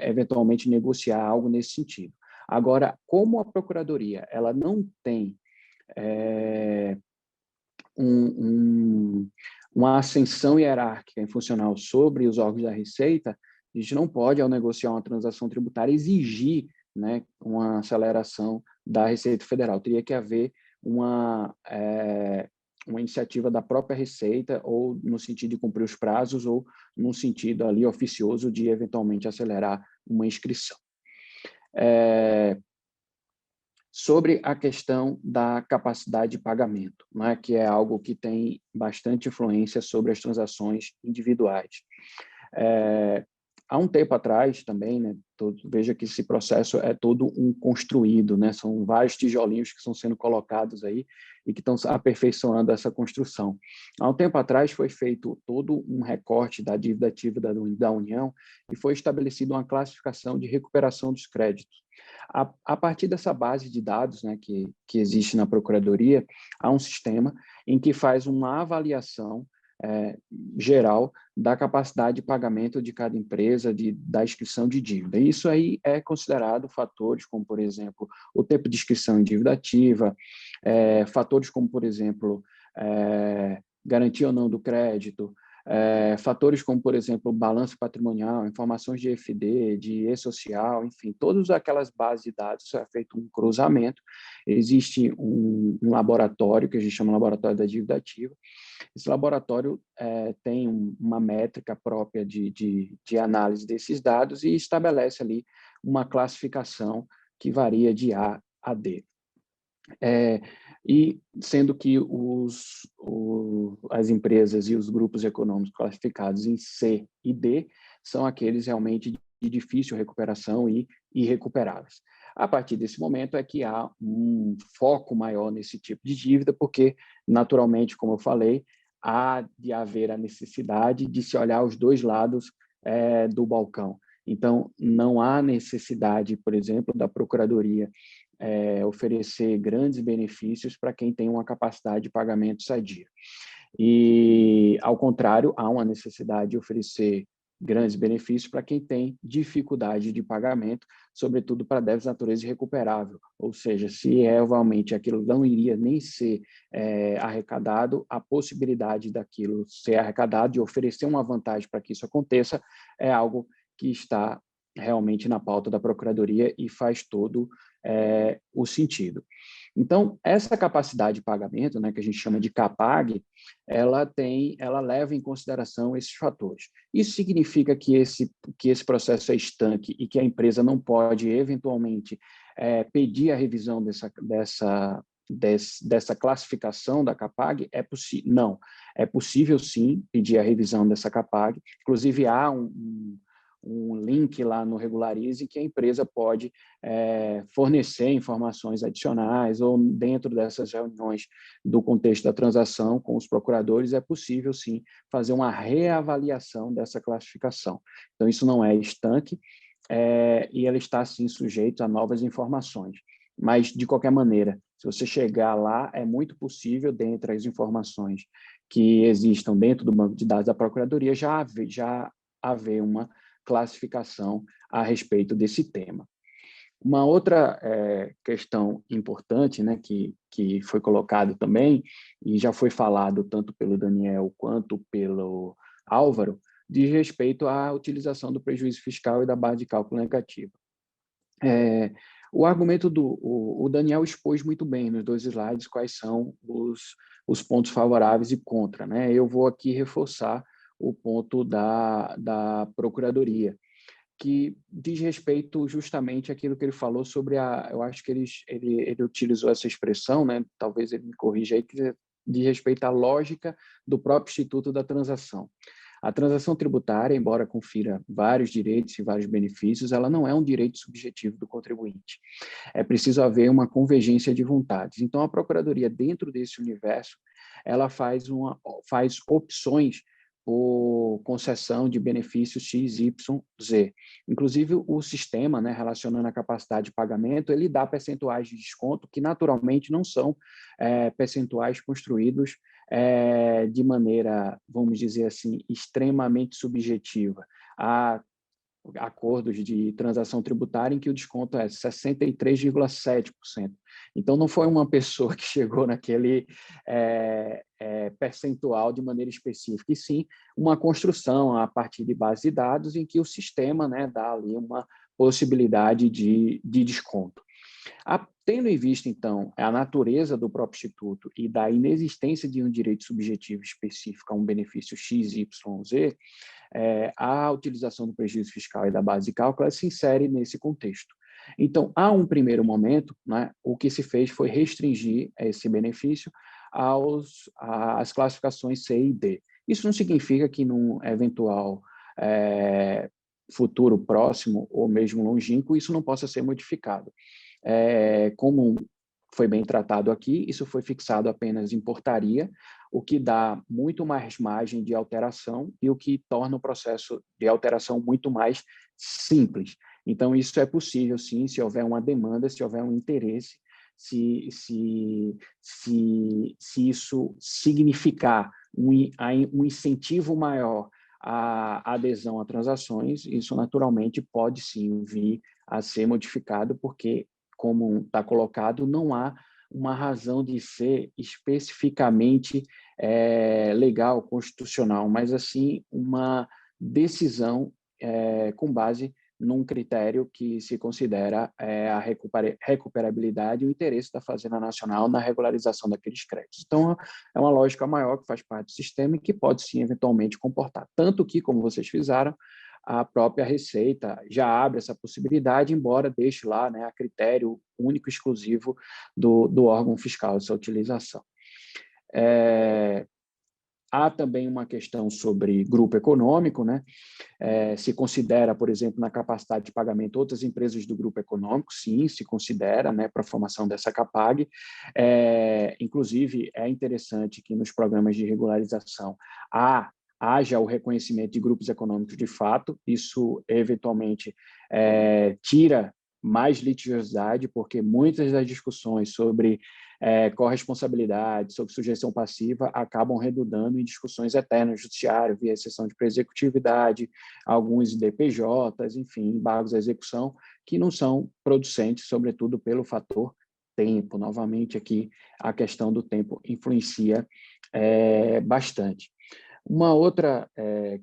eventualmente, negociar algo nesse sentido. Agora, como a Procuradoria ela não tem uma ascensão hierárquica em funcional sobre os órgãos da Receita, a gente não pode, ao negociar uma transação tributária, exigir, né, uma aceleração da Receita Federal. Teria que haver uma iniciativa da própria Receita, ou no sentido de cumprir os prazos, ou no sentido ali oficioso de, eventualmente, acelerar uma inscrição. Sobre a questão da capacidade de pagamento, né, que é algo que tem bastante influência sobre as transações individuais. há um tempo atrás também, né, veja que esse processo é todo um construído, né, são vários tijolinhos que estão sendo colocados aí e que estão aperfeiçoando essa construção. Há um tempo atrás foi feito todo um recorte da dívida ativa da União e foi estabelecida uma classificação de recuperação dos créditos. A partir dessa base de dados, né, que existe na Procuradoria, há um sistema em que faz uma avaliação geral da capacidade de pagamento de cada empresa, da inscrição de dívida. Isso aí é considerado fatores como, por exemplo, o tempo de inscrição em dívida ativa, fatores como, por exemplo, garantia ou não do crédito, fatores como, por exemplo, balanço patrimonial, informações de EFD, de E-Social, enfim, todas aquelas bases de dados, é feito um cruzamento, existe um laboratório, que a gente chama de laboratório da dívida ativa. Esse laboratório tem uma métrica própria de análise desses dados e estabelece ali uma classificação que varia de A a D. E sendo que as empresas e os grupos econômicos classificados em C e D são aqueles realmente de difícil recuperação e irrecuperáveis. A partir desse momento é que há um foco maior nesse tipo de dívida, porque, naturalmente, como eu falei, há de haver a necessidade de se olhar os dois lados do balcão. Então, não há necessidade, por exemplo, da Procuradoria oferecer grandes benefícios para quem tem uma capacidade de pagamento sadia. E, ao contrário, há uma necessidade de oferecer grandes benefícios para quem tem dificuldade de pagamento, sobretudo para débitos de natureza irrecuperável, ou seja, se realmente aquilo não iria nem ser arrecadado, a possibilidade daquilo ser arrecadado e oferecer uma vantagem para que isso aconteça é algo que está realmente na pauta da Procuradoria e faz todo o sentido. Então, essa capacidade de pagamento, né, que a gente chama de CAPAG, ela leva em consideração esses fatores. Isso significa que esse processo é estanque e que a empresa não pode, eventualmente, pedir a revisão dessa classificação da CAPAG? Não, é possível sim pedir a revisão dessa CAPAG. Inclusive, há um link lá no Regularize que a empresa pode fornecer informações adicionais ou dentro dessas reuniões do contexto da transação com os procuradores é possível sim fazer uma reavaliação dessa classificação. Então isso não é estanque e ela está sim sujeito a novas informações. Mas de qualquer maneira, se você chegar lá, é muito possível dentre as informações que existam dentro do banco de dados da Procuradoria já haver uma classificação a respeito desse tema. Uma outra questão importante, né, que foi colocado também, e já foi falado tanto pelo Daniel quanto pelo Álvaro, diz respeito à utilização do prejuízo fiscal e da base de cálculo negativa. O argumento o Daniel expôs muito bem nos 2 slides quais são os pontos favoráveis e contra, né? Eu vou aqui reforçar o ponto da Procuradoria, que diz respeito justamente àquilo que ele falou sobre eu acho que ele utilizou essa expressão, né? Talvez ele me corrija aí, que diz respeito à lógica do próprio Instituto da Transação. A transação tributária, embora confira vários direitos e vários benefícios, ela não é um direito subjetivo do contribuinte. É preciso haver uma convergência de vontades. Então, a Procuradoria, dentro desse universo, ela faz opções por concessão de benefícios X, Y, Z. Inclusive, o sistema, né, relacionando a capacidade de pagamento, ele dá percentuais de desconto que, naturalmente, não são percentuais construídos de maneira, vamos dizer assim, extremamente subjetiva. Há acordos de transação tributária em que o desconto é 63,7%. Então, não foi uma pessoa que chegou naquele percentual de maneira específica, e sim uma construção a partir de base de dados em que o sistema, né, dá ali uma possibilidade de desconto. Tendo em vista, então, a natureza do próprio Instituto e da inexistência de um direito subjetivo específico a um benefício X, Y, Z, a utilização do prejuízo fiscal e da base de cálculo se insere nesse contexto. Então, a um primeiro momento, né, o que se fez foi restringir esse benefício às classificações C e D. Isso não significa que num eventual futuro próximo ou mesmo longínquo, isso não possa ser modificado. Como foi bem tratado aqui, isso foi fixado apenas em portaria, o que dá muito mais margem de alteração e o que torna o processo de alteração muito mais simples. Então, isso é possível, sim, se houver uma demanda, se houver um interesse, se isso significar um incentivo maior à adesão a transações, isso naturalmente pode sim vir a ser modificado, porque, como está colocado, não há uma razão de ser especificamente legal, constitucional, mas assim uma decisão com base num critério que se considera a recuperabilidade e o interesse da Fazenda Nacional na regularização daqueles créditos. Então, é uma lógica maior que faz parte do sistema e que pode, sim, eventualmente comportar. Tanto que, como vocês fizeram, a própria Receita já abre essa possibilidade, embora deixe lá, né, a critério único e exclusivo do órgão fiscal, essa utilização. Há também uma questão sobre grupo econômico, né? Se considera, por exemplo, na capacidade de pagamento outras empresas do grupo econômico, sim, se considera, né, para a formação dessa CAPAG. Inclusive, é interessante que nos programas de regularização haja o reconhecimento de grupos econômicos de fato, isso eventualmente tira mais litigiosidade, porque muitas das discussões sobre corresponsabilidade, sobre sujeição passiva, acabam redundando em discussões eternas no judiciário, via exceção de pré-executividade, alguns DPJs, enfim, embargos à execução, que não são producentes, sobretudo pelo fator tempo. Novamente, aqui, a questão do tempo influencia bastante. Uma outra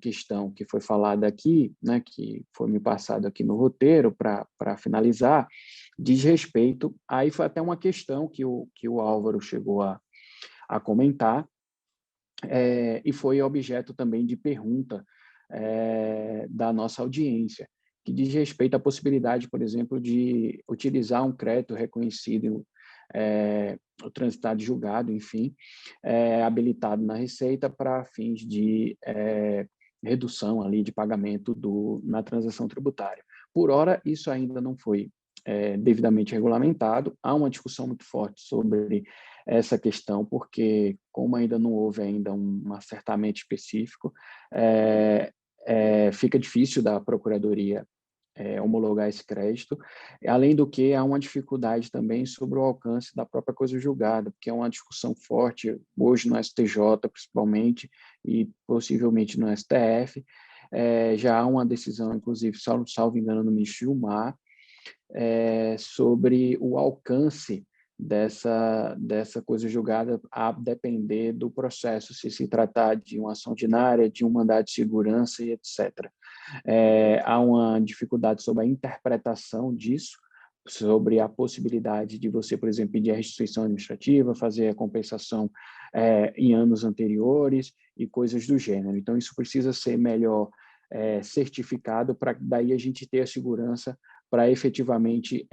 questão que foi falada aqui, né, que foi me passado aqui no roteiro para finalizar, diz respeito, aí foi até uma questão que o Álvaro chegou a comentar, e foi objeto também de pergunta da nossa audiência, que diz respeito à possibilidade, por exemplo, de utilizar um crédito reconhecido, o transitado julgado, enfim, habilitado na Receita para fins de redução ali de pagamento na transação tributária. Por ora, isso ainda não foi devidamente regulamentado. Há uma discussão muito forte sobre essa questão, porque, como ainda não houve ainda um acertamento específico, fica difícil da Procuradoria homologar esse crédito. Além do que, há uma dificuldade também sobre o alcance da própria coisa julgada, porque é uma discussão forte hoje no STJ, principalmente, e possivelmente no STF. Já há uma decisão, inclusive, salvo engano, no ministro Gilmar, sobre o alcance dessa coisa julgada, a depender do processo, se tratar de uma ação ordinária, de um mandado de segurança e etc. Há uma dificuldade sobre a interpretação disso, sobre a possibilidade de você, por exemplo, pedir a restituição administrativa, fazer a compensação em anos anteriores e coisas do gênero. Então, isso precisa ser melhor certificado para daí a gente ter a segurança para efetivamente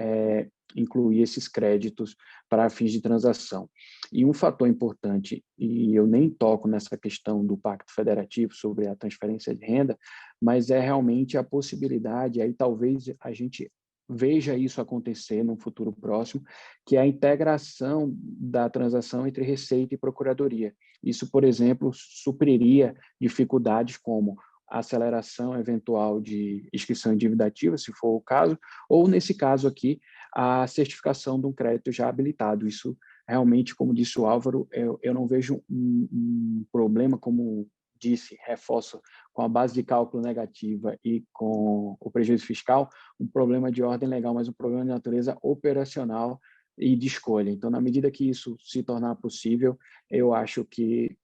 incluir esses créditos para fins de transação. E um fator importante, e eu nem toco nessa questão do Pacto Federativo sobre a transferência de renda, mas é realmente a possibilidade, aí talvez a gente veja isso acontecer no futuro próximo, que é a integração da transação entre Receita e Procuradoria. Isso, por exemplo, supriria dificuldades como a aceleração eventual de inscrição em dívida ativa, se for o caso, ou, nesse caso aqui, a certificação de um crédito já habilitado. Isso, realmente, como disse o Álvaro, eu não vejo um problema, como disse, reforço, com a base de cálculo negativa e com o prejuízo fiscal, um problema de ordem legal, mas um problema de natureza operacional e de escolha. Então, na medida que isso se tornar possível, eu acho que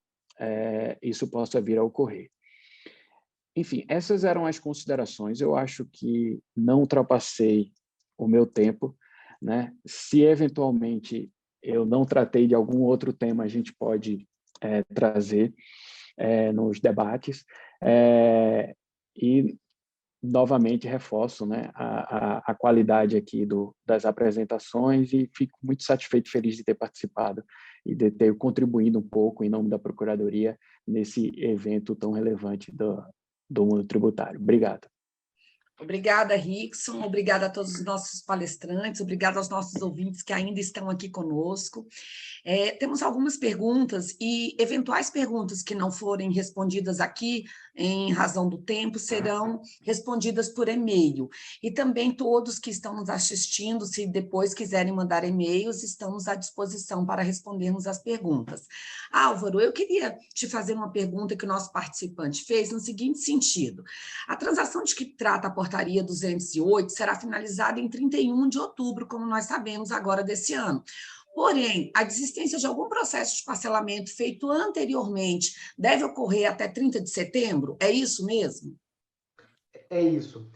isso possa vir a ocorrer. Enfim, essas eram as considerações. Eu acho que não ultrapassei o meu tempo, né? Se eventualmente eu não tratei de algum outro tema, a gente pode trazer nos debates. E, novamente, reforço, né, a qualidade aqui das apresentações e fico muito satisfeito e feliz de ter participado e de ter contribuído um pouco, em nome da Procuradoria, nesse evento tão relevante do mundo tributário. Obrigado. Obrigada, Rickson. Obrigada a todos os nossos palestrantes. Obrigada aos nossos ouvintes que ainda estão aqui conosco. Temos algumas perguntas e eventuais perguntas que não forem respondidas aqui, em razão do tempo, serão respondidas por e-mail. E também todos que estão nos assistindo, se depois quiserem mandar e-mails, estamos à disposição para respondermos as perguntas. Álvaro, eu queria te fazer uma pergunta que o nosso participante fez no seguinte sentido. A transação de que trata a portaria 208 será finalizada em 31 de outubro, como nós sabemos agora desse ano. Porém, a desistência de algum processo de parcelamento feito anteriormente deve ocorrer até 30 de setembro? É isso mesmo? É isso.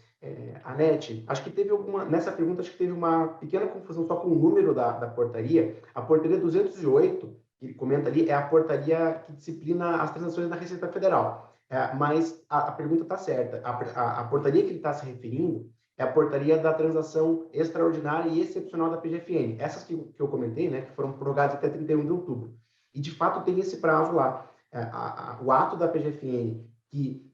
Anete, acho que teve nessa pergunta, acho que teve uma pequena confusão só com o número da portaria. A portaria 208, que comenta ali, é a portaria que disciplina as transações da Receita Federal. Mas a pergunta está certa. A portaria que ele está se referindo é a portaria da transação extraordinária e excepcional da PGFN. Essas que eu comentei, né, que foram prorrogadas até 31 de outubro. E, de fato, tem esse prazo lá. O ato da PGFN que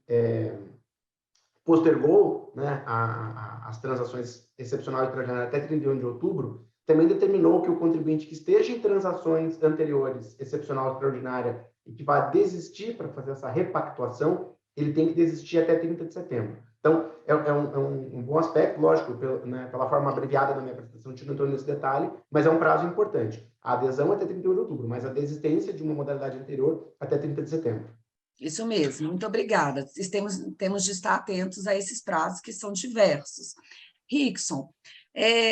postergou, né, as transações excepcional e extraordinária até 31 de outubro, também determinou que o contribuinte que esteja em transações anteriores, excepcional e extraordinária, e que vai desistir para fazer essa repactuação, ele tem que desistir até 30 de setembro. Então, é um bom aspecto, lógico, pela forma abreviada da minha apresentação, não entrou nesse detalhe, mas é um prazo importante. A adesão até 31 de outubro, mas a desistência de uma modalidade anterior até 30 de setembro. Isso mesmo, muito obrigada. Temos de estar atentos a esses prazos que são diversos. Rickson,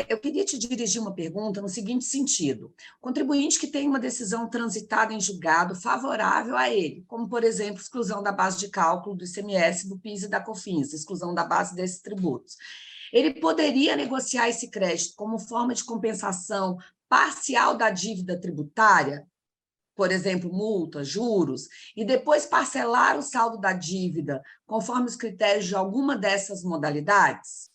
eu queria te dirigir uma pergunta no seguinte sentido. Contribuinte que tem uma decisão transitada em julgado favorável a ele, como, por exemplo, exclusão da base de cálculo do ICMS, do PIS e da COFINS, exclusão da base desses tributos. Ele poderia negociar esse crédito como forma de compensação parcial da dívida tributária, por exemplo, multa, juros, e depois parcelar o saldo da dívida conforme os critérios de alguma dessas modalidades?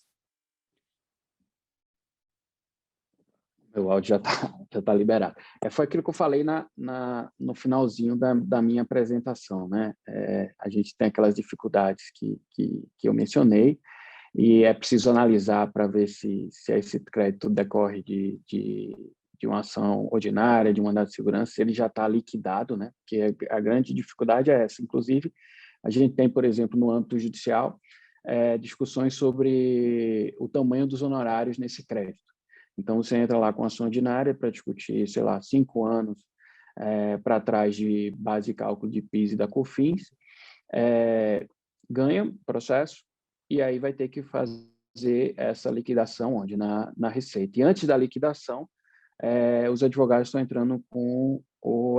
Meu áudio já tá liberado. Foi aquilo que eu falei no finalzinho da minha apresentação, né? A gente tem aquelas dificuldades que eu mencionei, e é preciso analisar para ver se esse crédito decorre de uma ação ordinária, de um mandado de segurança, se ele já está liquidado, né? Porque a grande dificuldade é essa. Inclusive, a gente tem, por exemplo, no âmbito judicial, discussões sobre o tamanho dos honorários nesse crédito. Então, você entra lá com ação ordinária para discutir, sei lá, 5 anos para trás de base de cálculo de PIS e da COFINS, ganha processo, e aí vai ter que fazer essa liquidação onde? Na Receita. E antes da liquidação, os advogados estão entrando com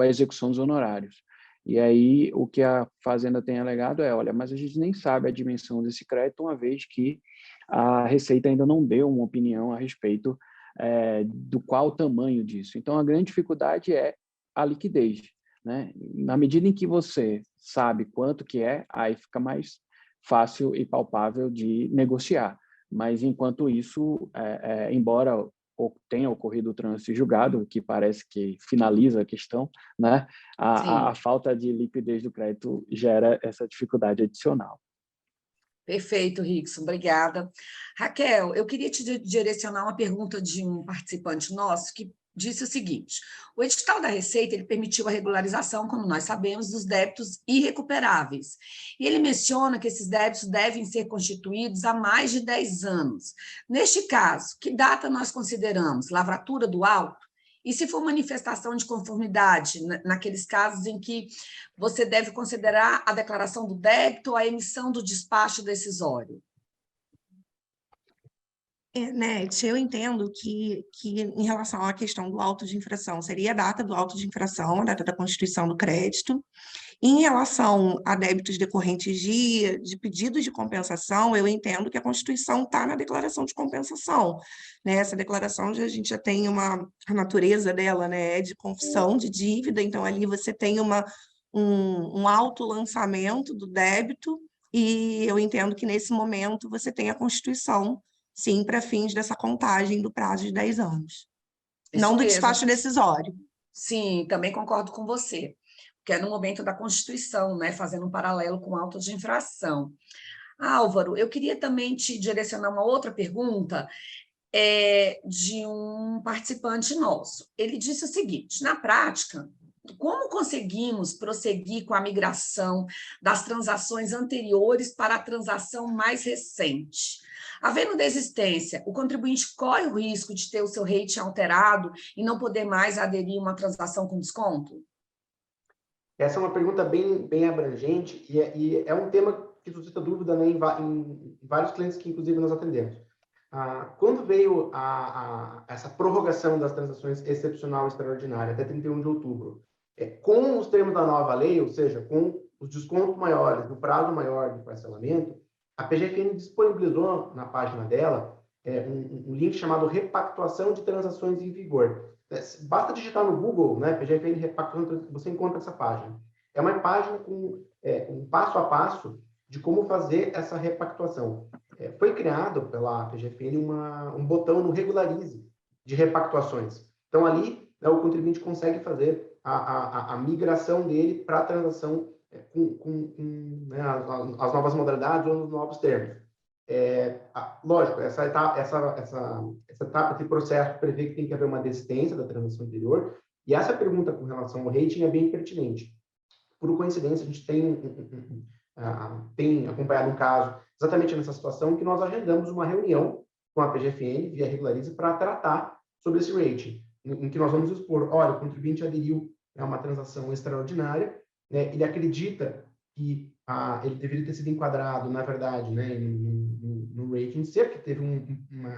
a execução dos honorários. E aí, o que a Fazenda tem alegado olha, mas a gente nem sabe a dimensão desse crédito, uma vez que a Receita ainda não deu uma opinião a respeito do qual o tamanho disso. Então, a grande dificuldade é a liquidez, né? Na medida em que você sabe quanto que aí fica mais fácil e palpável de negociar. Mas, enquanto isso, embora tenha ocorrido o trânsito em julgado, que parece que finaliza a questão, né? A falta de liquidez do crédito gera essa dificuldade adicional. Perfeito, Rickson, obrigada. Raquel, eu queria te direcionar uma pergunta de um participante nosso que disse o seguinte: o edital da Receita ele permitiu a regularização, como nós sabemos, dos débitos irrecuperáveis. E ele menciona que esses débitos devem ser constituídos há mais de 10 anos. Neste caso, que data nós consideramos? Lavratura do auto? E se for manifestação de conformidade, naqueles casos em que você deve considerar a declaração do débito ou a emissão do despacho decisório? Nete, eu entendo que em relação à questão do auto de infração, seria a data do auto de infração, a data da constituição do crédito. Em relação a débitos decorrentes de pedidos de compensação, eu entendo que a Constituição está na declaração de compensação, né? Essa declaração a gente já tem a natureza dela, né? É de confissão de dívida, então ali você tem um autolançamento do débito, e eu entendo que nesse momento você tem a Constituição, sim, para fins dessa contagem do prazo de 10 anos. Isso não do mesmo. Despacho decisório. Sim, também concordo com você, que é no momento da Constituição, né, fazendo um paralelo com o auto de infração. Álvaro, eu queria também te direcionar uma outra pergunta de um participante nosso. Ele disse o seguinte: na prática, como conseguimos prosseguir com a migração das transações anteriores para a transação mais recente? Havendo desistência, o contribuinte corre o risco de ter o seu rating alterado e não poder mais aderir a uma transação com desconto? Essa é uma pergunta bem abrangente e é um tema que suscita dúvida, né, em vários clientes que, inclusive, nós atendemos. Quando veio essa prorrogação das transações excepcional e extraordinária até 31 de outubro, com os termos da nova lei, ou seja, com os descontos maiores, do prazo maior de parcelamento, a PGFN disponibilizou na página dela um link chamado Repactuação de Transações em Vigor. Basta digitar no Google, né, PGFN Repactuação, você encontra essa página. É uma página com um passo a passo de como fazer essa repactuação. Foi criado pela PGFN um botão no Regularize de repactuações. Então, ali, né, o contribuinte consegue fazer a migração dele para a transação com né, as novas modalidades ou os novos termos. Lógico, essa etapa, esse processo prevê que tem que haver uma desistência da transação anterior, e essa pergunta com relação ao rating é bem pertinente. Por coincidência, a gente tem acompanhado um caso exatamente nessa situação que nós agendamos uma reunião com a PGFN, via Regularize, para tratar sobre esse rating, em que nós vamos expor, olha, o contribuinte aderiu a uma transação extraordinária, né, ele acredita que ele deveria ter sido enquadrado, na verdade, né, no rating C, porque teve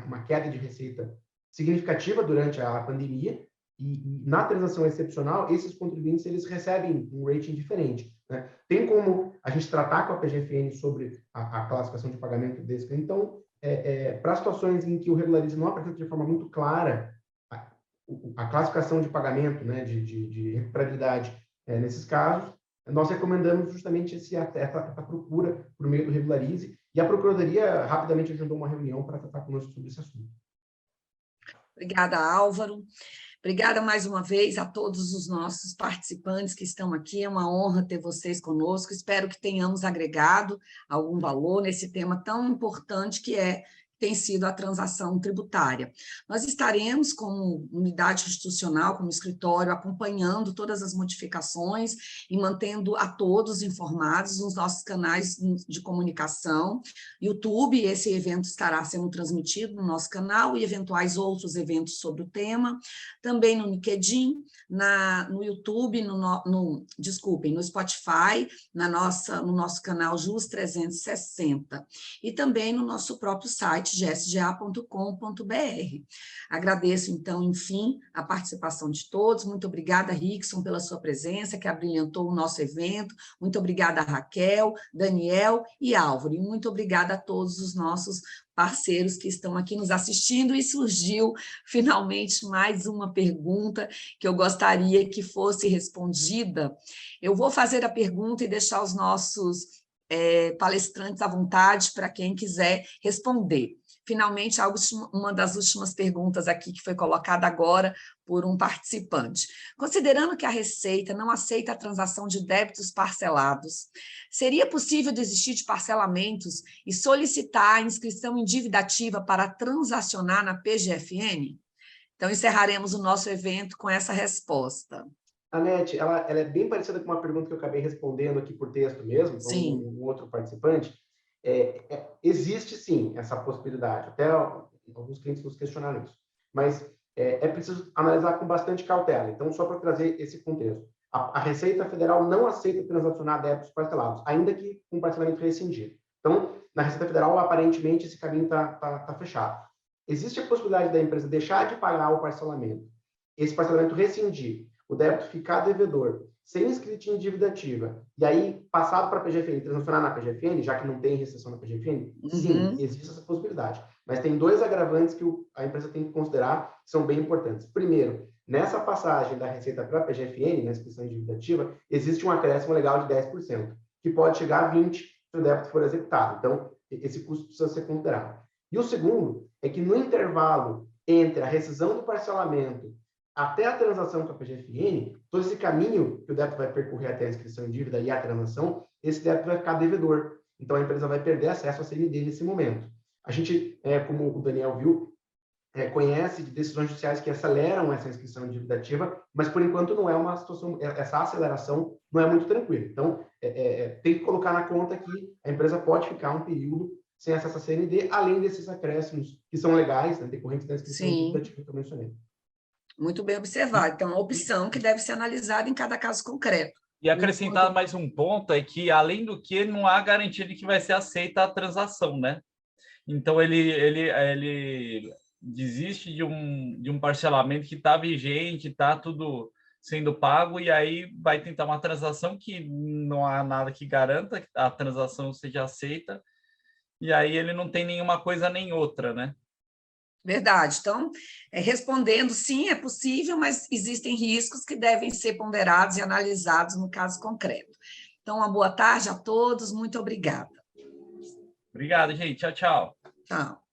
uma queda de receita significativa durante a pandemia, e na transação excepcional, esses contribuintes eles recebem um rating diferente, né? Tem como a gente tratar com a PGFN sobre a classificação de pagamento desse. Então, para situações em que o Regularize não apresenta de forma muito clara a classificação de pagamento, né, de recuperabilidade nesses casos, nós recomendamos justamente essa procura por meio do Regularize, e a Procuradoria rapidamente agendou uma reunião para tratar conosco sobre esse assunto. Obrigada, Álvaro. Obrigada mais uma vez a todos os nossos participantes que estão aqui. É uma honra ter vocês conosco. Espero que tenhamos agregado algum valor nesse tema tão importante que tem sido a transação tributária. Nós estaremos, como unidade institucional, como escritório, acompanhando todas as modificações e mantendo a todos informados nos nossos canais de comunicação. YouTube, esse evento estará sendo transmitido no nosso canal e eventuais outros eventos sobre o tema. Também no LinkedIn, no YouTube, no Spotify, no nosso canal JUS 360. E também no nosso próprio site, gsga.com.br. Agradeço, então, enfim, a participação de todos. Muito obrigada, Rickson, pela sua presença, que abrilhantou o nosso evento. Muito obrigada, Raquel, Daniel e Álvaro. E muito obrigada a todos os nossos parceiros que estão aqui nos assistindo. E surgiu, finalmente, mais uma pergunta que eu gostaria que fosse respondida. Eu vou fazer a pergunta e deixar os nossos palestrantes à vontade para quem quiser responder. Finalmente, uma das últimas perguntas aqui que foi colocada agora por um participante. Considerando que a Receita não aceita a transação de débitos parcelados, seria possível desistir de parcelamentos e solicitar a inscrição em dívida ativa para transacionar na PGFN? Então, encerraremos o nosso evento com essa resposta. Anete, ela é bem parecida com uma pergunta que eu acabei respondendo aqui por texto mesmo, com um outro participante. Existe, sim, essa possibilidade. Até alguns clientes nos questionaram isso. Mas é preciso analisar com bastante cautela. Então, só para trazer esse contexto. A Receita Federal não aceita transacionar débitos parcelados, ainda que com parcelamento rescindido. Então, na Receita Federal, aparentemente, esse caminho está fechado. Existe a possibilidade da empresa deixar de pagar o parcelamento, esse parcelamento rescindir, o débito ficar devedor, ser inscrito em dívida ativa, e aí passado para a PGFN, transacionar na PGFN, já que não tem restrição na PGFN, sim, existe essa possibilidade. Mas tem dois agravantes que a empresa tem que considerar, que são bem importantes. Primeiro, nessa passagem da Receita para a PGFN, na inscrição em dívida ativa, existe um acréscimo legal de 10%, que pode chegar a 20% se o débito for executado. Então, esse custo precisa ser considerado. E o segundo é que no intervalo entre a rescisão do parcelamento até a transação com a PGFN, todo esse caminho que o débito vai percorrer até a inscrição em dívida e a transação, esse débito vai ficar devedor. então a empresa vai perder acesso à CND nesse momento. A gente, como o Daniel viu, conhece de decisões judiciais que aceleram essa inscrição em dívida ativa, mas por enquanto não é uma situação, essa aceleração não é muito tranquila. Então, tem que colocar na conta que a empresa pode ficar um período sem acesso à CND, além desses acréscimos que são legais, né, decorrentes da inscrição em dívida ativa que eu mencionei. Muito bem observado. Então, é uma opção que deve ser analisada em cada caso concreto. E acrescentar mais um ponto é que, além do que, não há garantia de que vai ser aceita a transação, né? Então, ele desiste de um parcelamento que está vigente, está tudo sendo pago, e aí vai tentar uma transação que não há nada que garanta que a transação seja aceita, e aí ele não tem nenhuma coisa nem outra, né? Verdade. Então, respondendo, sim, é possível, mas existem riscos que devem ser ponderados e analisados no caso concreto. Então, uma boa tarde a todos, muito obrigada. Obrigado, gente. Tchau, tchau. Tchau.